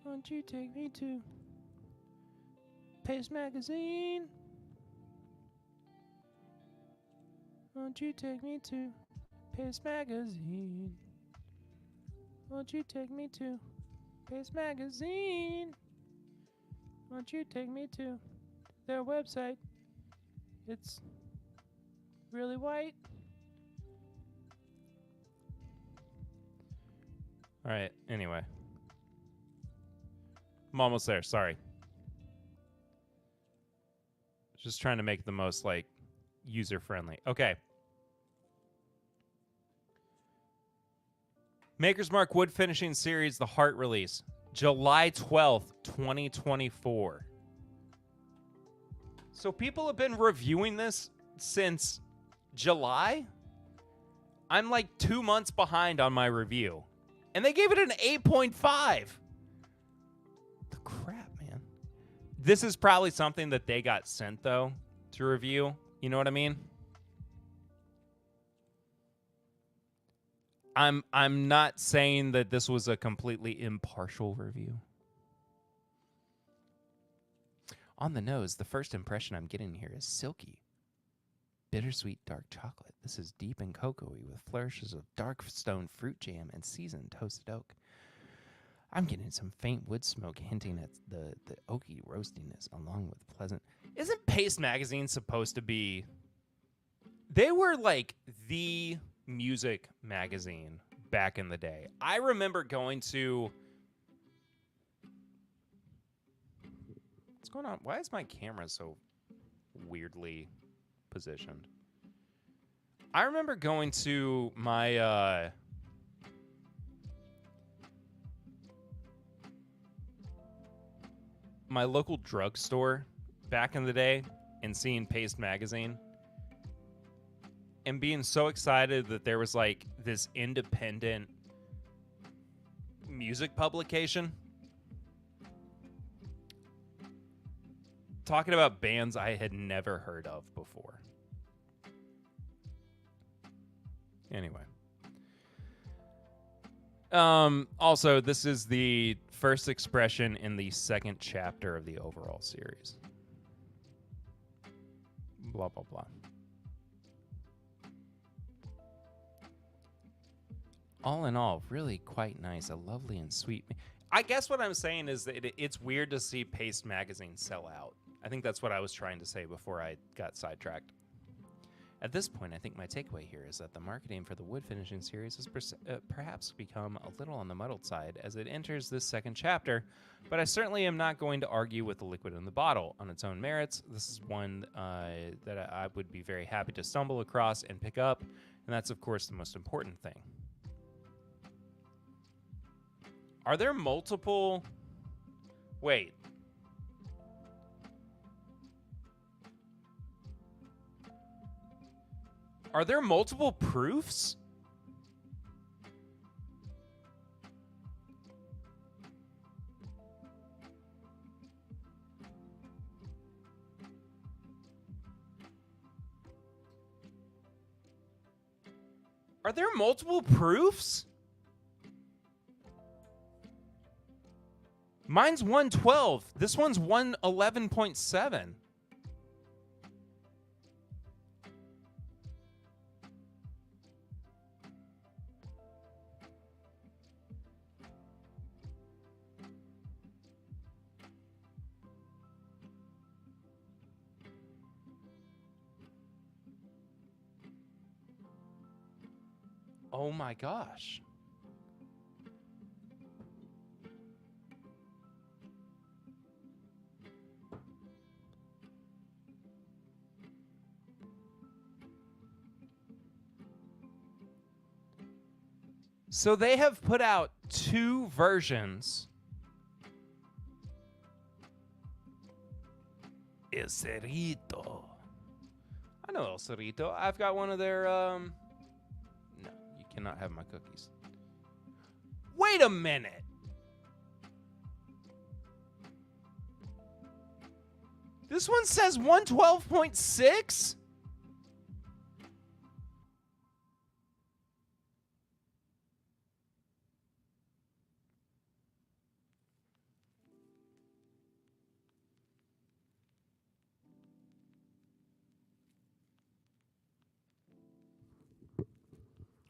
Won't you take me to Paste Magazine? Won't you take me to Paste Magazine? Won't you take me to Paste Magazine? Won't you take me to their website? It's really white. All right, anyway. I'm almost there, sorry. Just trying to make the most, like, user-friendly. Okay. Maker's Mark Wood Finishing Series, the Heart release, July 12th, 2024. So people have been reviewing this since July? I'm like 2 months behind on my review. And they gave it an 8.5. The crap, man. This is probably something that they got sent, though, to review. You know what I mean? I'm not saying that this was a completely impartial review. On the nose, the first impression I'm getting here is silky. Bittersweet dark chocolate. This is deep and cocoa-y with flourishes of dark stone fruit jam and seasoned toasted oak. I'm getting some faint wood smoke hinting at the oaky roastiness along with pleasant... Isn't Paste Magazine supposed to be... They were like the music magazine back in the day. I remember going to... What's going on? Why is my camera so weirdly positioned? I remember going to my my local drugstore back in the day and seeing Paste Magazine and being so excited that there was like this independent music publication talking about bands I had never heard of before. Anyway. Also, this is the first expression in the second chapter of the overall series. Blah, blah, blah. All in all, really quite nice. A lovely and sweet... I guess what I'm saying is that it's weird to see Paste Magazine sell out. I think that's what I was trying to say before I got sidetracked. At this point, I think my takeaway here is that the marketing for the wood finishing series has perhaps become a little on the muddled side as it enters this second chapter, but I certainly am not going to argue with the liquid in the bottle on its own merits. This is one that I would be very happy to stumble across and pick up, and that's, of course, the most important thing. Are there multiple... Wait. Are there multiple proofs? Are there multiple proofs? Mine's 112. This one's 111.7. Oh my gosh. So they have put out 2 versions. El Cerrito. I know El Cerrito. I've got one of their, No, you cannot have my cookies. Wait a minute. This one says 112.6?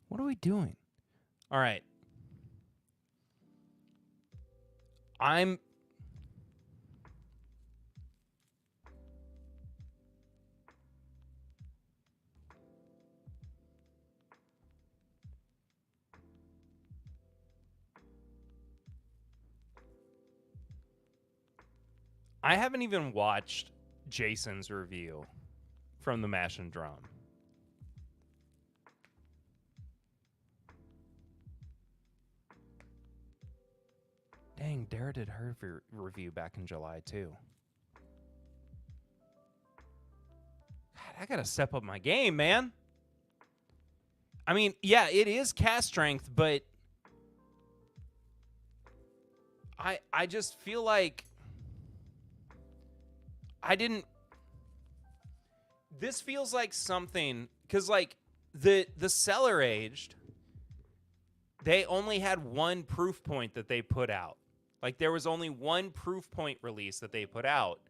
What are we doing? All right. I haven't even watched Jason's review from the Mash and Drum. Dang, Dara did her review back in July, too. God, I gotta step up my game, man. I mean, yeah, it is cast strength, but I just feel like this feels like something, because like the cellar aged, they only had 1 proof point that they put out. Like there was only 1 proof point release that they put out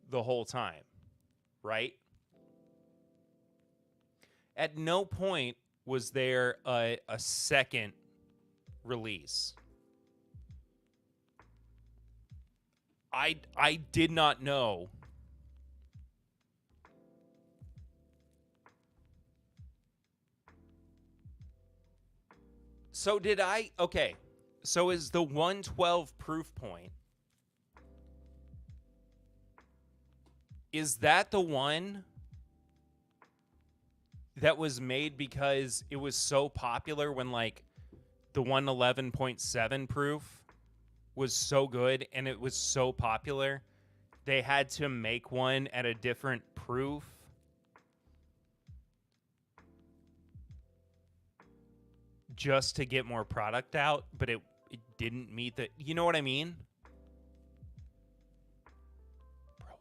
the whole time, right? At no point was there a second release. I did not know. So did I? Okay. So is the 112 proof point, is that the one that was made because it was so popular when like the 111.7 proof was so good and it was so popular they had to make one at a different proof? Just to get more product out, but it didn't meet the... You know what I mean? Bro, I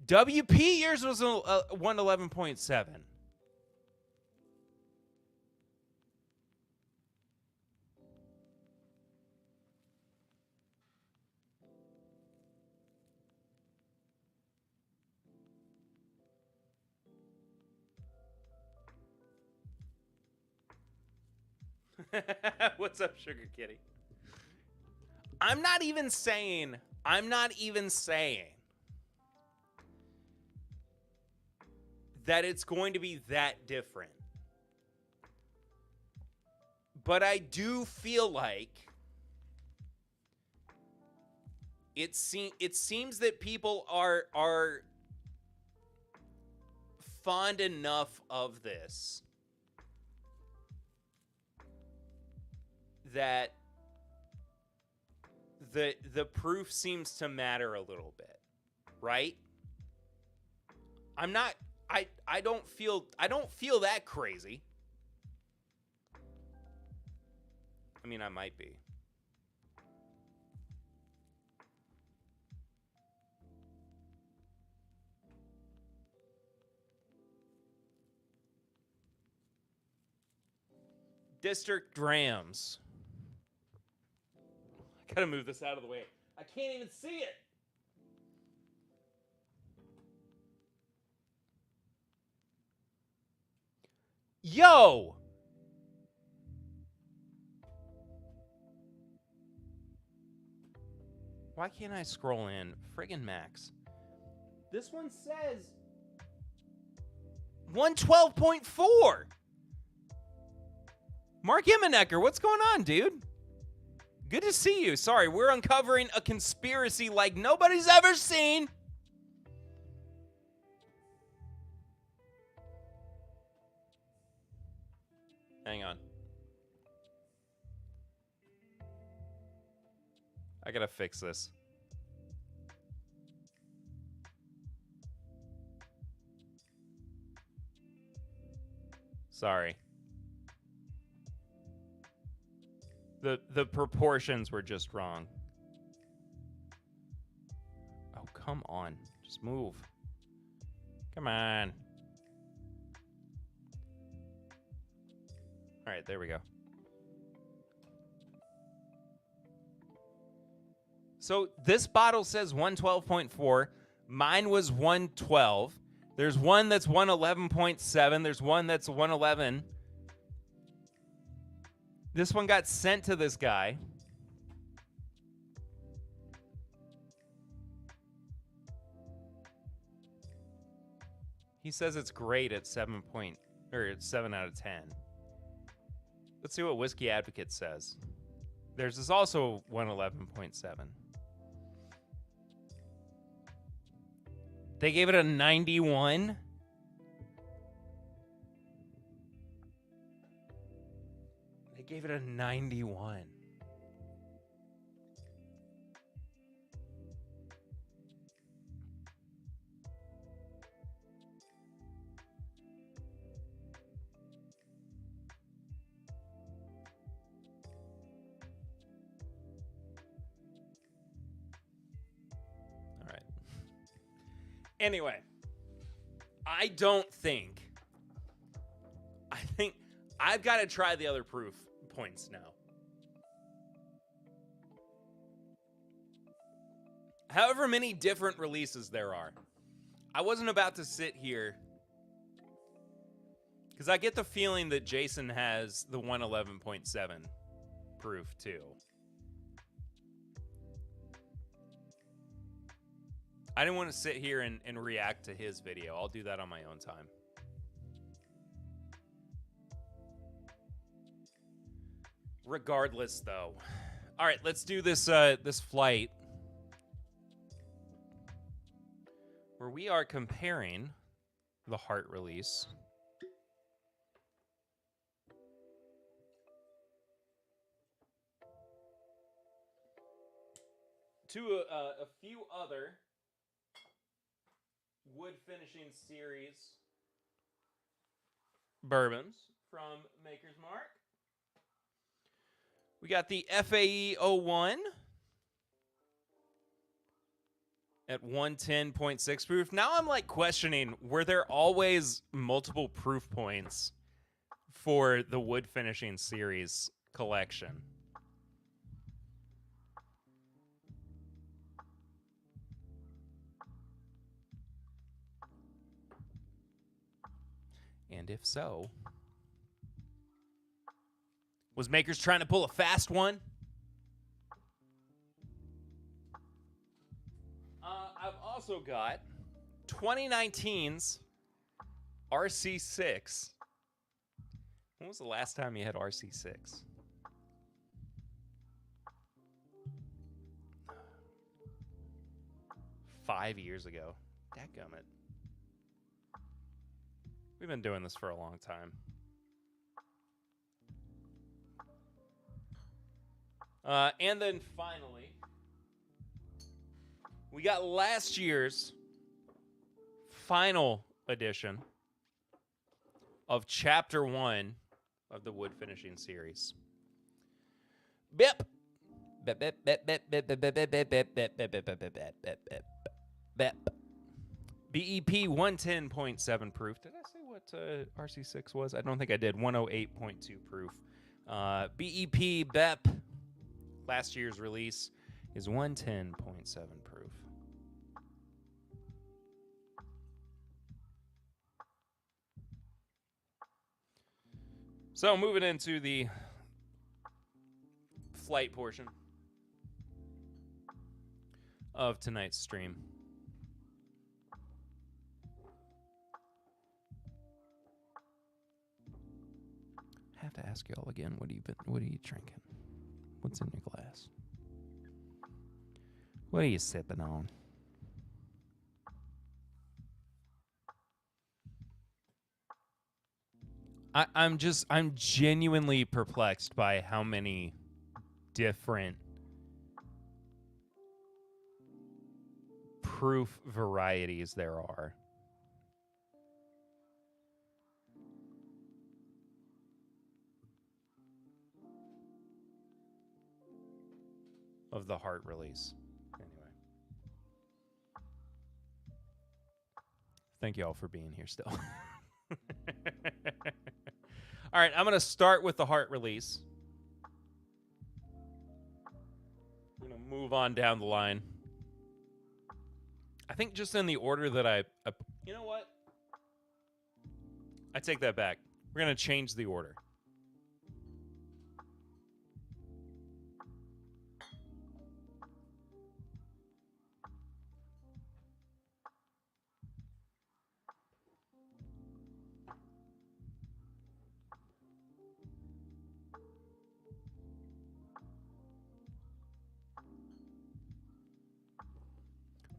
don't know. WP yours was a 111.7. What's up, Sugar Kitty? I'm not even saying that it's going to be that different. But I do feel like it seems that people are fond enough of this that the proof seems to matter a little bit, right? I don't feel that crazy. I mean, I might be. District Grams. I gotta move this out of the way. I can't even see it. Yo! Why can't I scroll in? Friggin' Max. This one says 112.4. Mark Immenecker, what's going on, dude? Good to see you. Sorry, we're uncovering a conspiracy like nobody's ever seen. Hang on. I gotta fix this. Sorry. The proportions were just wrong. Oh, come on. Just move. Come on. All right, there we go. So this bottle says 112.4. Mine was 112. There's one that's 111.7. There's one that's 111. This one got sent to this guy. He says it's great at 7 out of 10. Let's see what Whiskey Advocate says. Theirs is also 111.7. They gave it a 91. They gave it a 91. All right. Anyway, I think I've got to try the other proof points now. However many different releases there are, I wasn't about to sit here because I get the feeling that Jason has the 111.7 proof too. I didn't want to sit here and react to his video. I'll do that on my own time. Regardless, though. All right, let's do this this flight where we are comparing the Heart release to a few other wood finishing series bourbons from Maker's Mark. We got the FAE 01 at 110.6 proof. Now I'm like questioning, were there always multiple proof points for the wood finishing series collection? And if so, was Makers trying to pull a fast one? I've also got 2019's RC6. When was the last time you had RC6? Five years ago. Dadgummit. We've been doing this for a long time. And then finally, we got last year's final edition of Chapter 1 of the wood finishing series. Bip. Bip, bip, bip, bip, bip, bip, bip, bip, bip, bip, bip, bip, bip, bip, bip, bip, bip. BEP 110.7 proof. Did I say what RC6 was? I don't think I did. 108.2 proof. BEP BEP, last year's release, is 110.7 proof. So moving into the flight portion of tonight's stream. I have to ask y'all again, what are you drinking? What's in your glass? What are you sipping on? I'm genuinely perplexed by how many different proof varieties there are. Of the heart release. Anyway. Thank you all for being here still. All right, I'm going to start with the heart release. I'm going to move on down the line. I think just in the order that I you know what? I take that back. We're going to change the order.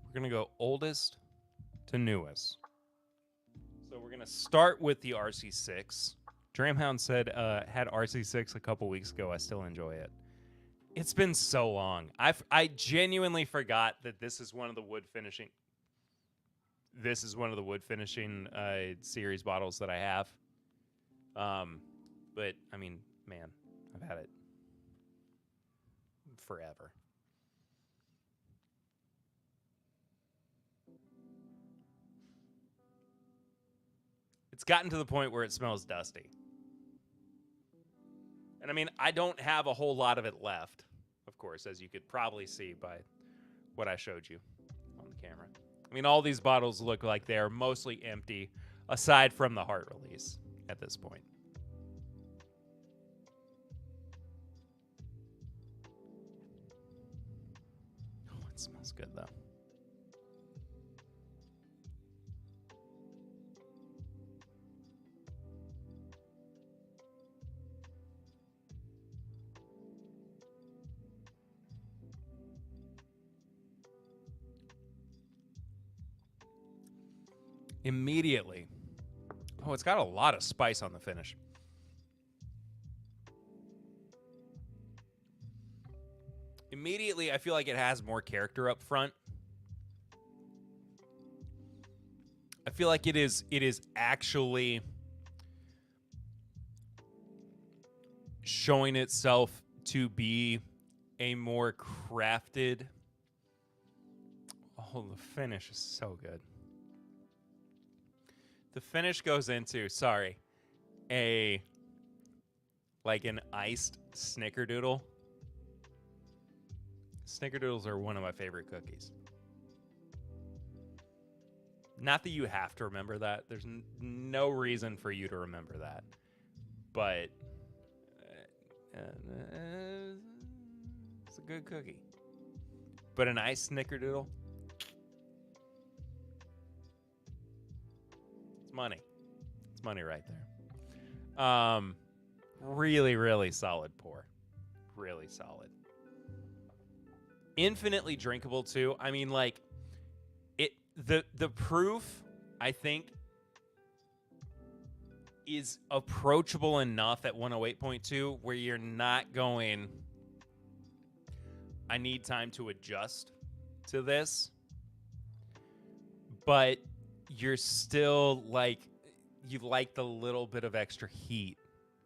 We're going to go oldest to newest. So we're going to start with the RC6. Dramhound said had RC6 a couple weeks ago. I still enjoy it. It's been so long. I genuinely forgot that this is one of the wood finishing. This is one of the wood finishing series bottles that I have. But I mean, man, I've had it forever. It's gotten to the point where it smells dusty. And I mean, I don't have a whole lot of it left, of course, as you could probably see by what I showed you on the camera. I mean, all these bottles look like they're mostly empty, aside from the heart release at this point. Oh, it smells good, though. Immediately. Oh, it's got a lot of spice on the finish. Immediately, I feel like it has more character up front. I feel like it is actually showing itself to be a more crafted. Oh, the finish is so good. The finish goes into, like an iced snickerdoodle. Snickerdoodles are one of my favorite cookies. Not that you have to remember that. There's no reason for you to remember that. But it's a good cookie. But an iced snickerdoodle, it's money. It's money right there. Really, really solid pour. Really solid. Infinitely drinkable too. I mean, like, the proof, I think, is approachable enough at 108.2 where you're not going, I need time to adjust to this. But you're still like, you like the little bit of extra heat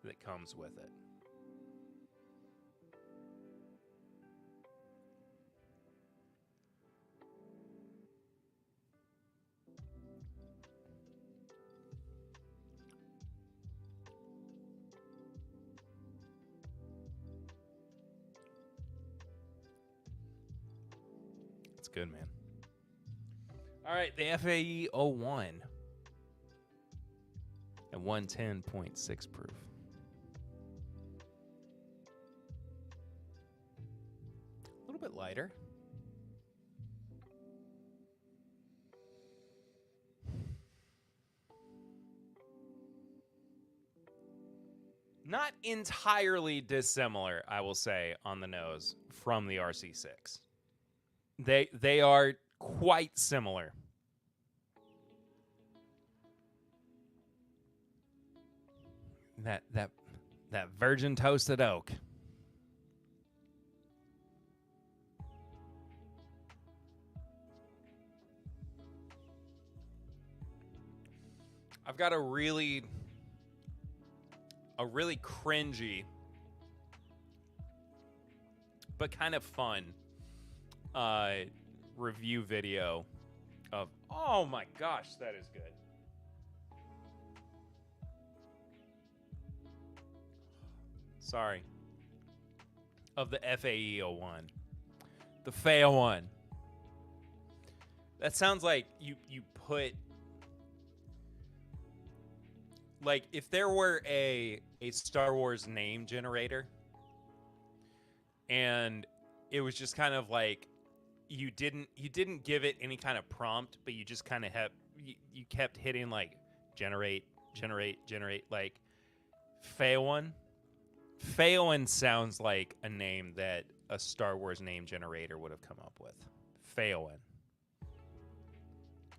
that comes with it. It's good, man. All right, the FAE 01 at 110.6 proof. A little bit lighter. Not entirely dissimilar, I will say, on the nose from the RC6. They are quite similar. That virgin toasted oak. I've got a really cringy but kind of fun review video of, oh my gosh, that is good. Sorry. Of the FAE 01. The FAE 01. That sounds like you put, like, if there were a Star Wars name generator and it was just kind of like you didn't give it any kind of prompt, but you just kind of you kept hitting like generate like Phaeon. Phaeon sounds like a name that a Star Wars name generator would have come up with. Phaeon.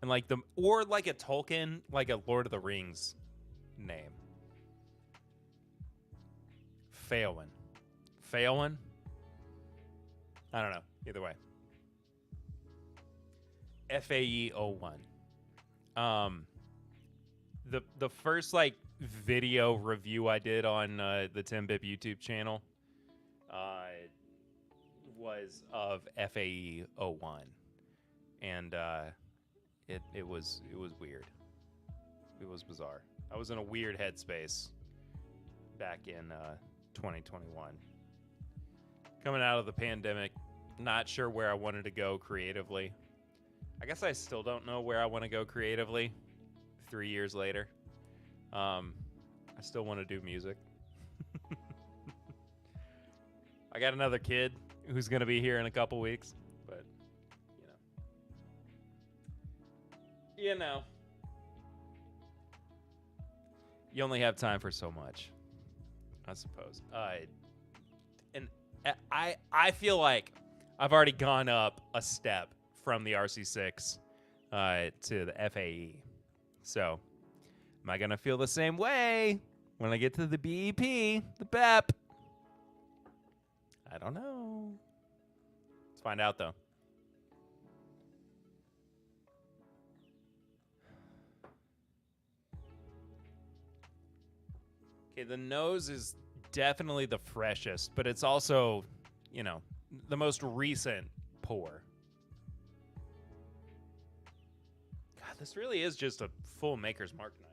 And like or like a Tolkien, like a Lord of the Rings name. Phaeon. Phaeon? I don't know. Either way. FAE 01. The first like video review I did on the TIMBP YouTube channel was of FAE 01. And it was weird. It was bizarre. I was in a weird headspace back in 2021. Coming out of the pandemic, not sure where I wanted to go creatively. I guess I still don't know where I want to go creatively 3 years later. I still want to do music. I got another kid who's going to be here in a couple weeks, but you know, you only have time for so much, I suppose. And I feel like I've already gone up a step from the RC6 to the FAE. So, am I going to feel the same way when I get to the BEP, the BEP? I don't know. Let's find out, though. Okay, the nose is definitely the freshest, but it's also, the most recent pour. God, this really is just a full Maker's Mark night.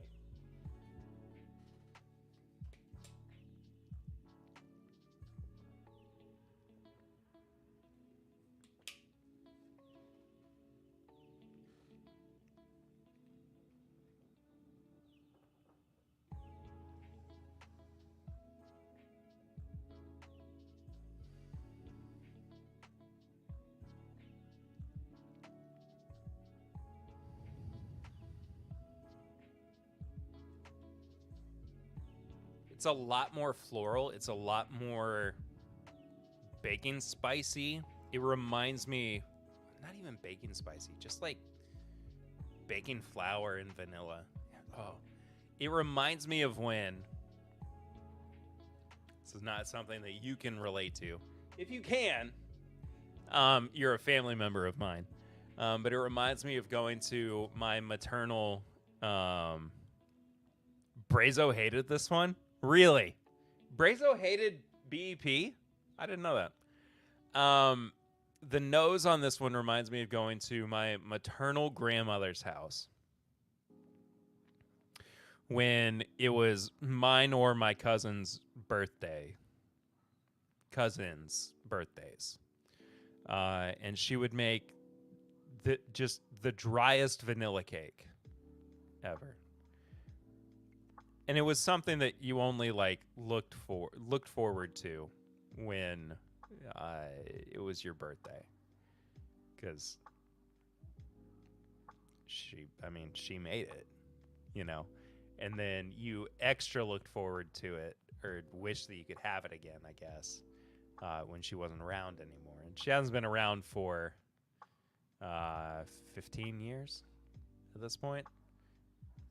It's a lot more floral. It's a lot more baking spicy. It reminds me, not even baking spicy, just like baking flour and vanilla. Oh, it reminds me of when, this is not something that you can relate to. If you can, you're a family member of mine. But it reminds me of going to my maternal, Brazo hated this one. Really? Brazo hated BEP? I didn't know that. The nose on this one reminds me of going to my maternal grandmother's house when it was mine or my cousin's birthdays. And she would make just the driest vanilla cake ever. And it was something that you only like looked forward to when it was your birthday, because she made it, and then you extra looked forward to it or wished that you could have it again, I guess, when she wasn't around anymore. And she hasn't been around for 15 years at this point,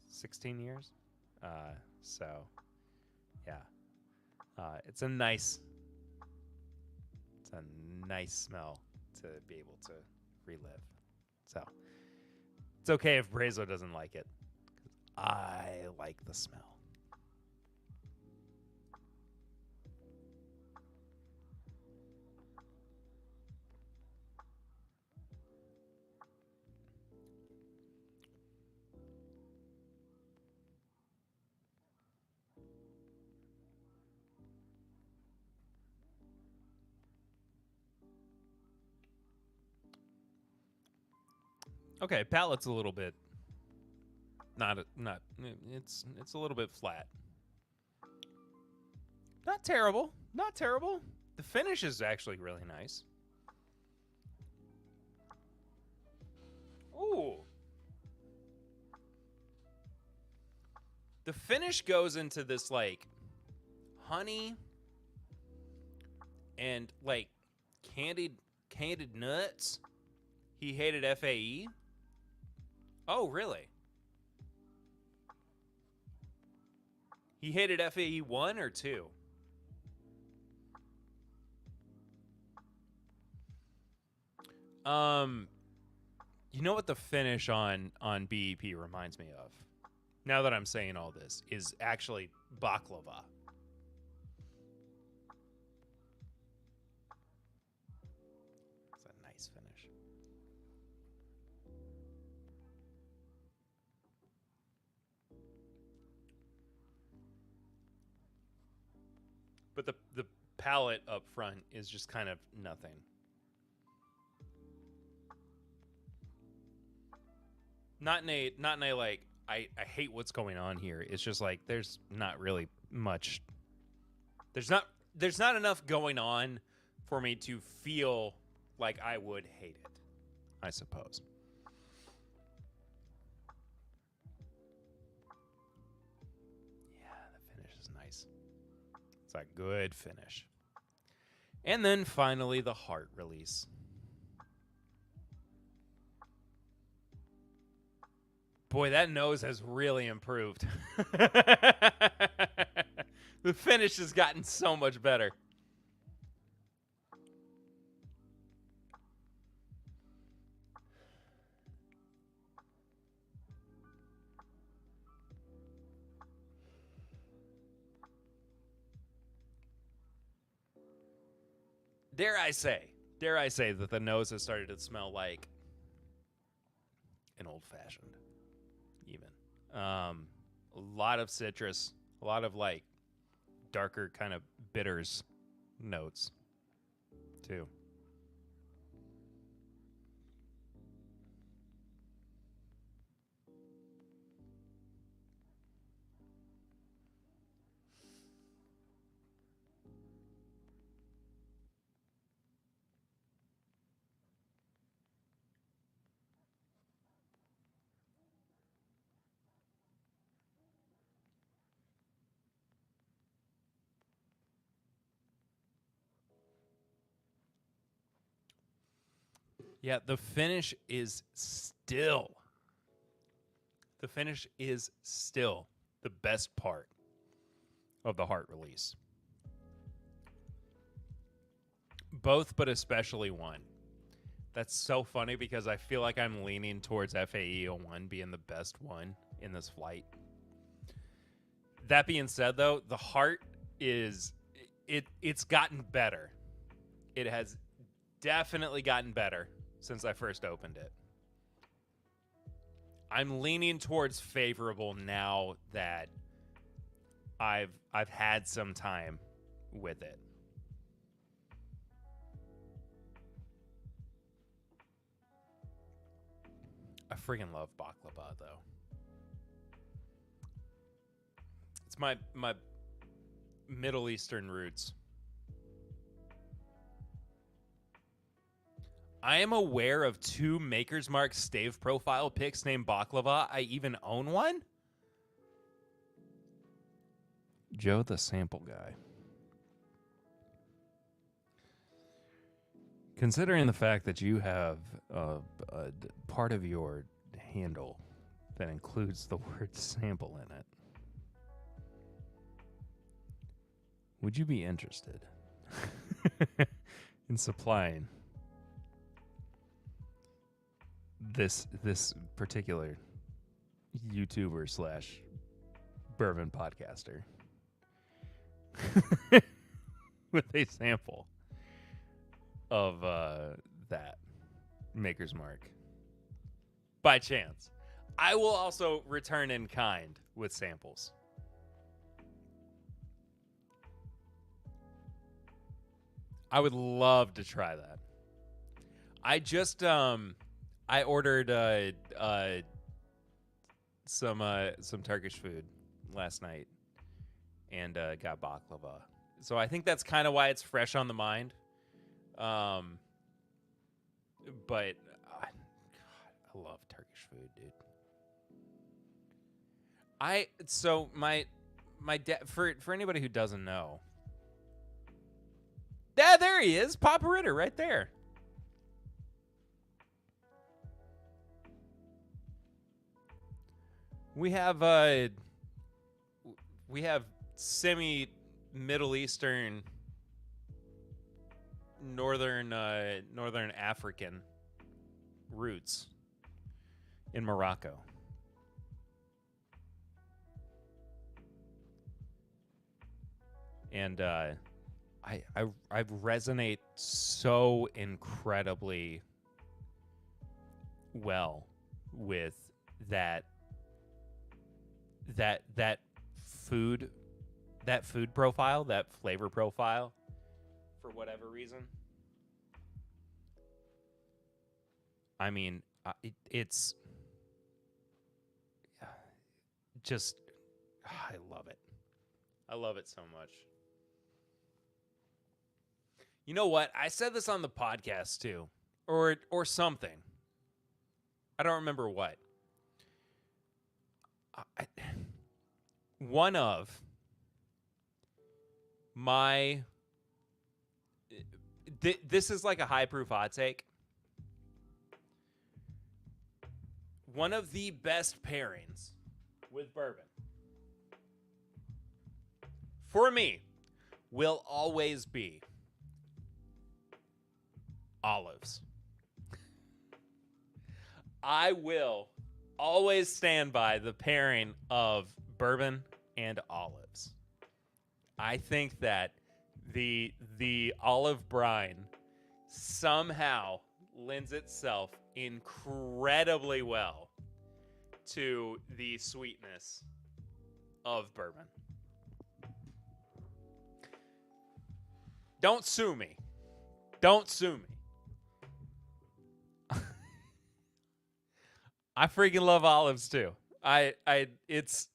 16 years. So Yeah. It's a nice smell to be able to relive. So it's okay if Brazo doesn't like it. I like the smell. Okay, palate's a little bit not it's a little bit flat. Not terrible. Not terrible. The finish is actually really nice. Ooh. The finish goes into this like honey and like candied nuts. He hated FAE. Oh, really? He hated FAE 1 or 2? You know what the finish on BEP reminds me of? Now that I'm saying all this, is actually baklava. It's a nice finish. But the palate up front is just kind of nothing. Not in a like I hate what's going on here. It's just like there's not really much. There's not enough going on for me to feel like I would hate it, I suppose. Yeah, the finish is nice. It's a good finish. And then finally the heart release. Boy, that nose has really improved. The finish has gotten so much better. Dare I say that the nose has started to smell like an old-fashioned, even. A lot of citrus, a lot of like darker kind of bitters notes, too. Yeah, the finish is still the best part of the heart release. Both, but especially one. That's so funny because I feel like I'm leaning towards FAE 01 being the best one in this flight. That being said, though, the heart is it's gotten better. It has definitely gotten better since I first opened it. I'm leaning towards favorable now that I've had some time with it. I freaking love baklava though. It's my Middle Eastern roots. I am aware of 2 Maker's Mark stave profile picks named baklava. I even own one. Joe the sample guy. Considering the fact that you have a part of your handle that includes the word sample in it, Would you be interested in supplying this particular YouTuber slash bourbon podcaster with a sample of that Maker's Mark? By chance, I will also return in kind with samples. I would love to try that. I just I ordered some Turkish food last night and got baklava. So I think that's kind of why it's fresh on the mind. But God, I love Turkish food, dude. My dad, for anybody who doesn't know. Yeah, there he is. Papa Ritter right there. We have semi Middle Eastern northern African roots in Morocco. And I resonate so incredibly well with that food profile, that flavor profile, for whatever reason. I mean, it's just, I love it. I love it so much. You know what? I said this on the podcast too, or something. I don't remember what. One of my this is like a high proof hot take. One of the best pairings with bourbon for me will always be olives. I will always stand by the pairing of bourbon and olives. I think that the olive brine somehow lends itself incredibly well to the sweetness of bourbon. Don't sue me. Don't sue me. I freaking love olives too. It's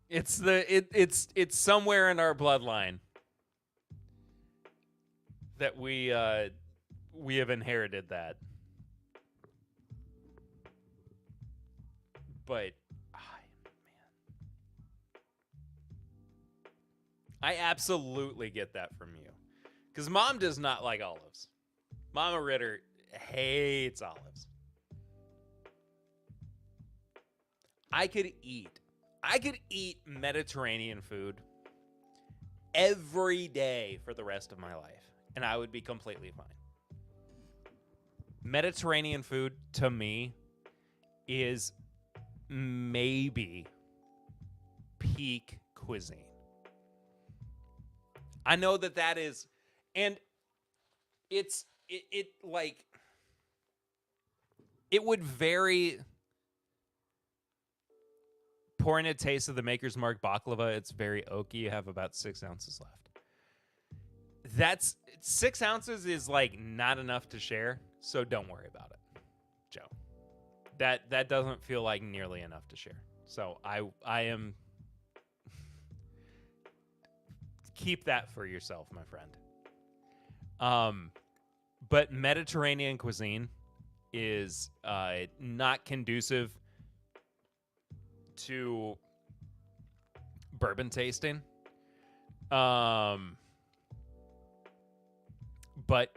it's somewhere in our bloodline that we have inherited that. But I absolutely get that from you. Because Mom does not like olives. Mama Ritter hates olives. I could eat Mediterranean food every day for the rest of my life, and I would be completely fine. Mediterranean food, to me, is maybe peak cuisine. I know that is, and it like, it would vary. Pouring a taste of the Maker's Mark baklava, it's very oaky. You have about 6 ounces left. That's 6 ounces is like not enough to share, so don't worry about it, Joe. That doesn't feel like nearly enough to share. So I am keep that for yourself, my friend. But Mediterranean cuisine is not conducive to bourbon tasting. But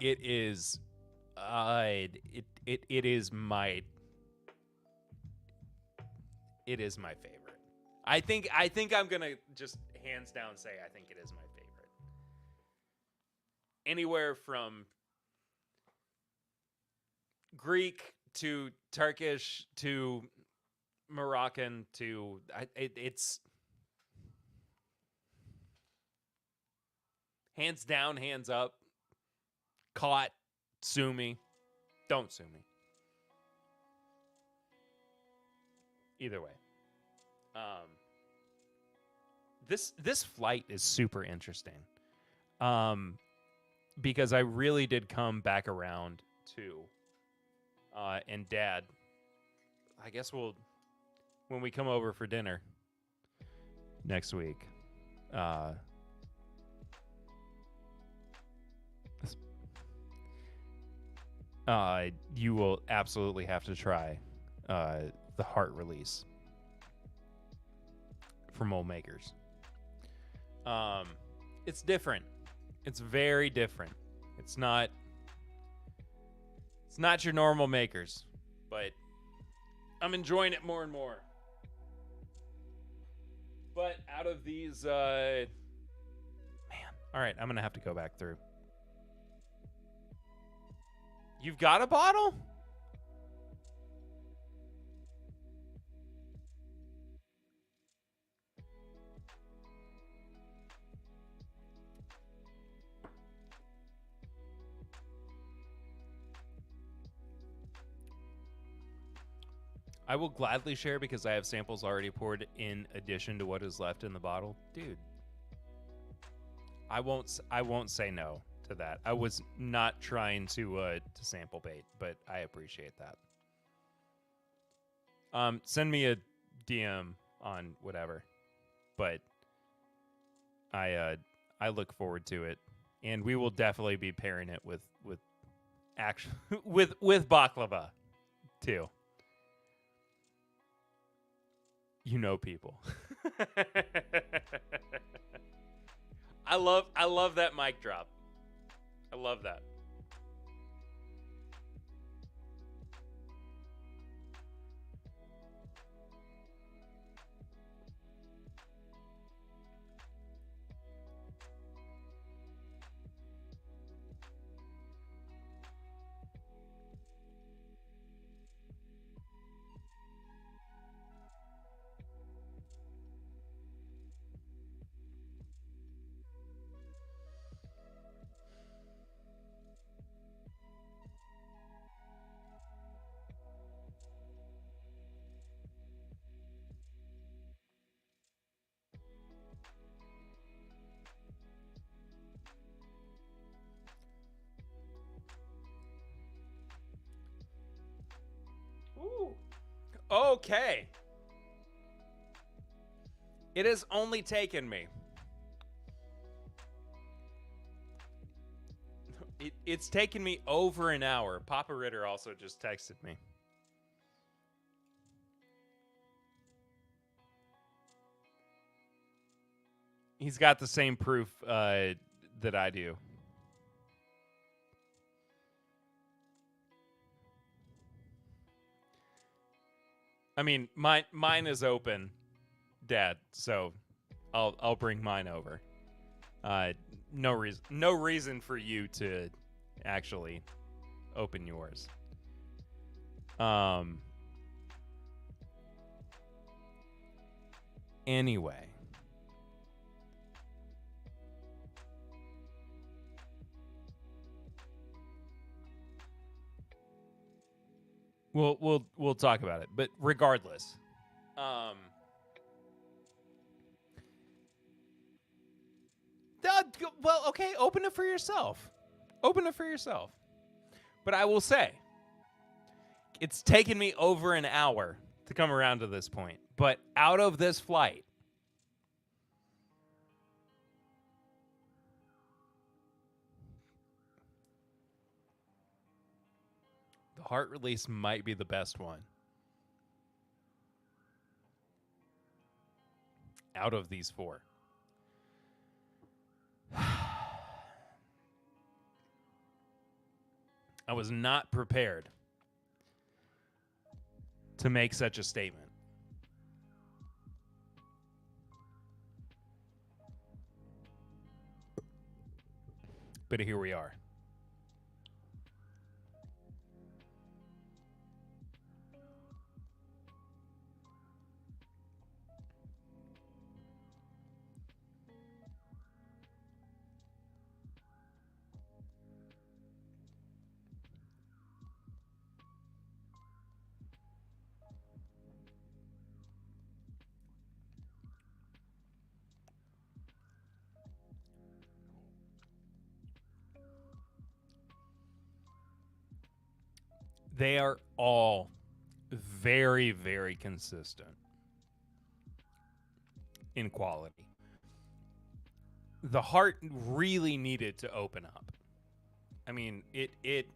it is it is my favorite. I think I'm gonna just hands down say I think it is my favorite. Anywhere from Greek to Turkish to Moroccan to it's hands down, hands up. Caught, sue me. Don't sue me. Either way. This flight is super interesting. Because I really did come back around to and Dad, I guess when we come over for dinner next week, you will absolutely have to try the heart release from Old Makers. It's different. It's very different. It's not your normal Makers, but I'm enjoying it more and more. But out of these, man, all right, I'm gonna have to go back through. You've got a bottle? I will gladly share because I have samples already poured in addition to what is left in the bottle. Dude, I won't say no to that. I was not trying to sample bait, but I appreciate that. Send me a DM on whatever. But I look forward to it, and we will definitely be pairing it with actual with baklava too. You know people. I love that mic drop. I love that. Ooh. Okay. It has only taken me. It's taken me over an hour. Papa Ritter also just texted me. He's got the same proof that I do. I mean, mine is open, Dad. So, I'll bring mine over. No reason for you to actually open yours. Anyway. We'll talk about it, but regardless, well, okay, open it for yourself. Open it for yourself. But I will say, it's taken me over an hour to come around to this point. But out of this flight, the heart release might be the best one. Out of these four. I was not prepared to make such a statement. but here we are. They are all very, very consistent in quality. The heart really needed to open up. I mean, it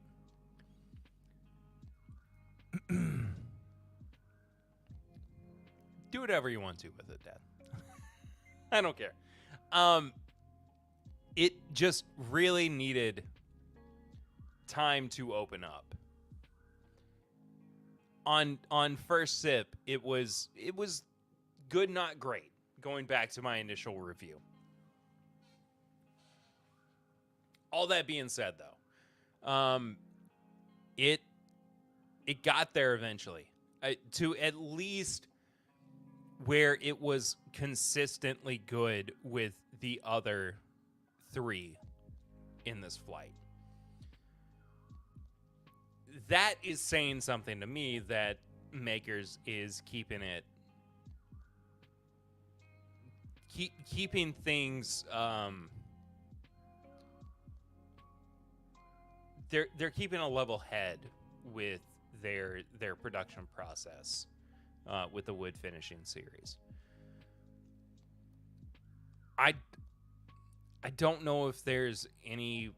do whatever you want to with it, Dad. I don't care. It just really needed time to open up. On first sip, it was good, not great. Going back to my initial review. All that being said, though, it got there eventually to at least where it was consistently good with the other 3 in this flight. That is saying something to me that Makers is keeping it, keeping things. They're keeping a level head with their production process with the wood finishing series. I don't know if there's any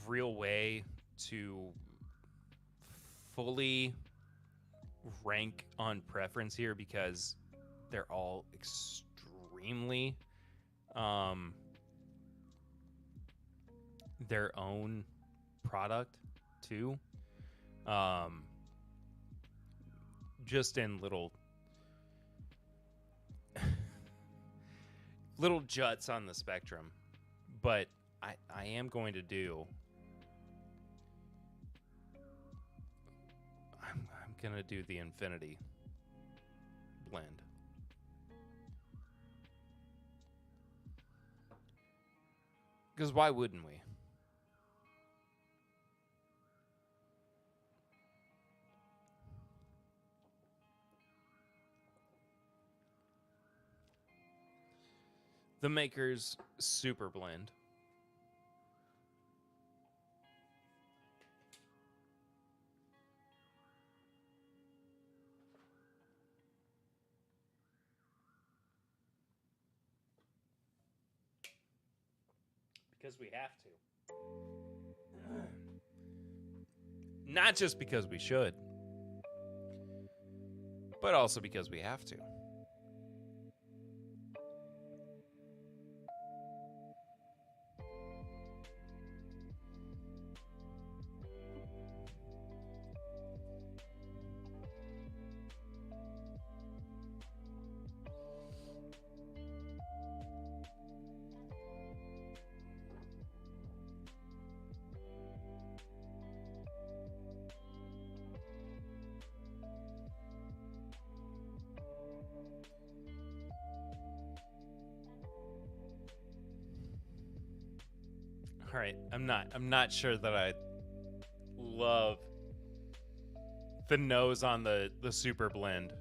real way to fully rank on preference here because they're all extremely their own product too. Just in little juts on the spectrum, but I am going to do. I'm gonna do the Infinity blend. Because why wouldn't we? The Maker's Super Blend. Because we have to. Not just because we should, but also because we have to. All right, I'm not sure that I love the nose on the Super Blend.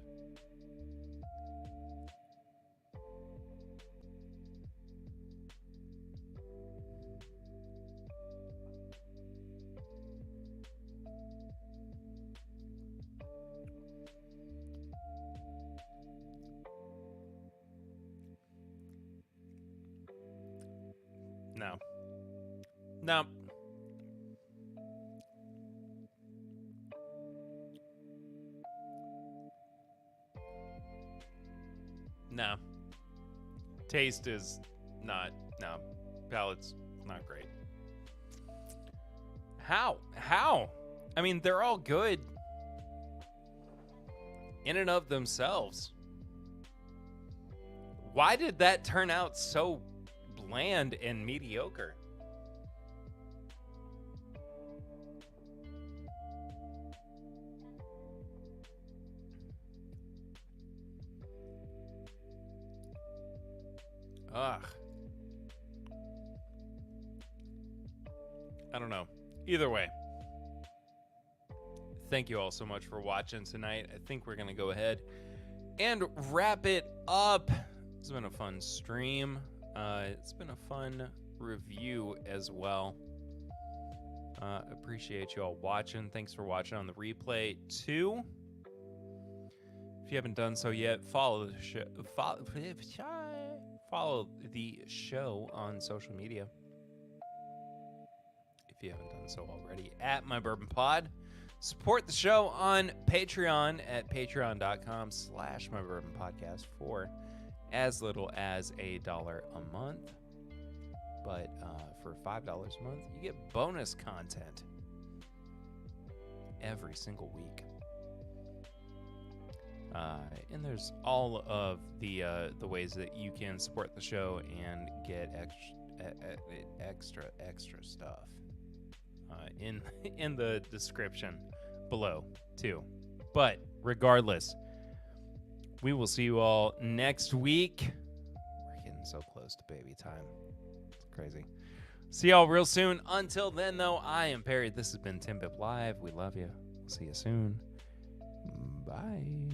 No. No. No. Taste is not. No. Palate's not great. How? I mean, they're all good in and of themselves. Why did that turn out so bland and mediocre? Ugh. I don't know. Either way. Thank you all so much for watching tonight. I think we're going to go ahead and wrap it up. It's been a fun stream. It's been a fun review as well. Appreciate you all watching. Thanks for watching on the replay too. If you haven't done so yet, follow the show. Follow the show on social media. If you haven't done so already, at My Bourbon Pod. Support the show on Patreon at patreon.com/MyBourbonPodcast for as little as $1 a month. But for $5 a month, you get bonus content every single week. And there's all of the ways that you can support the show and get extra stuff in the description below too. But regardless, we will see you all next week. We're getting so close to baby time. It's crazy. See y'all real soon. Until then, though, I am Perry. This has been TIMBP Live. We love you. See you soon. Bye.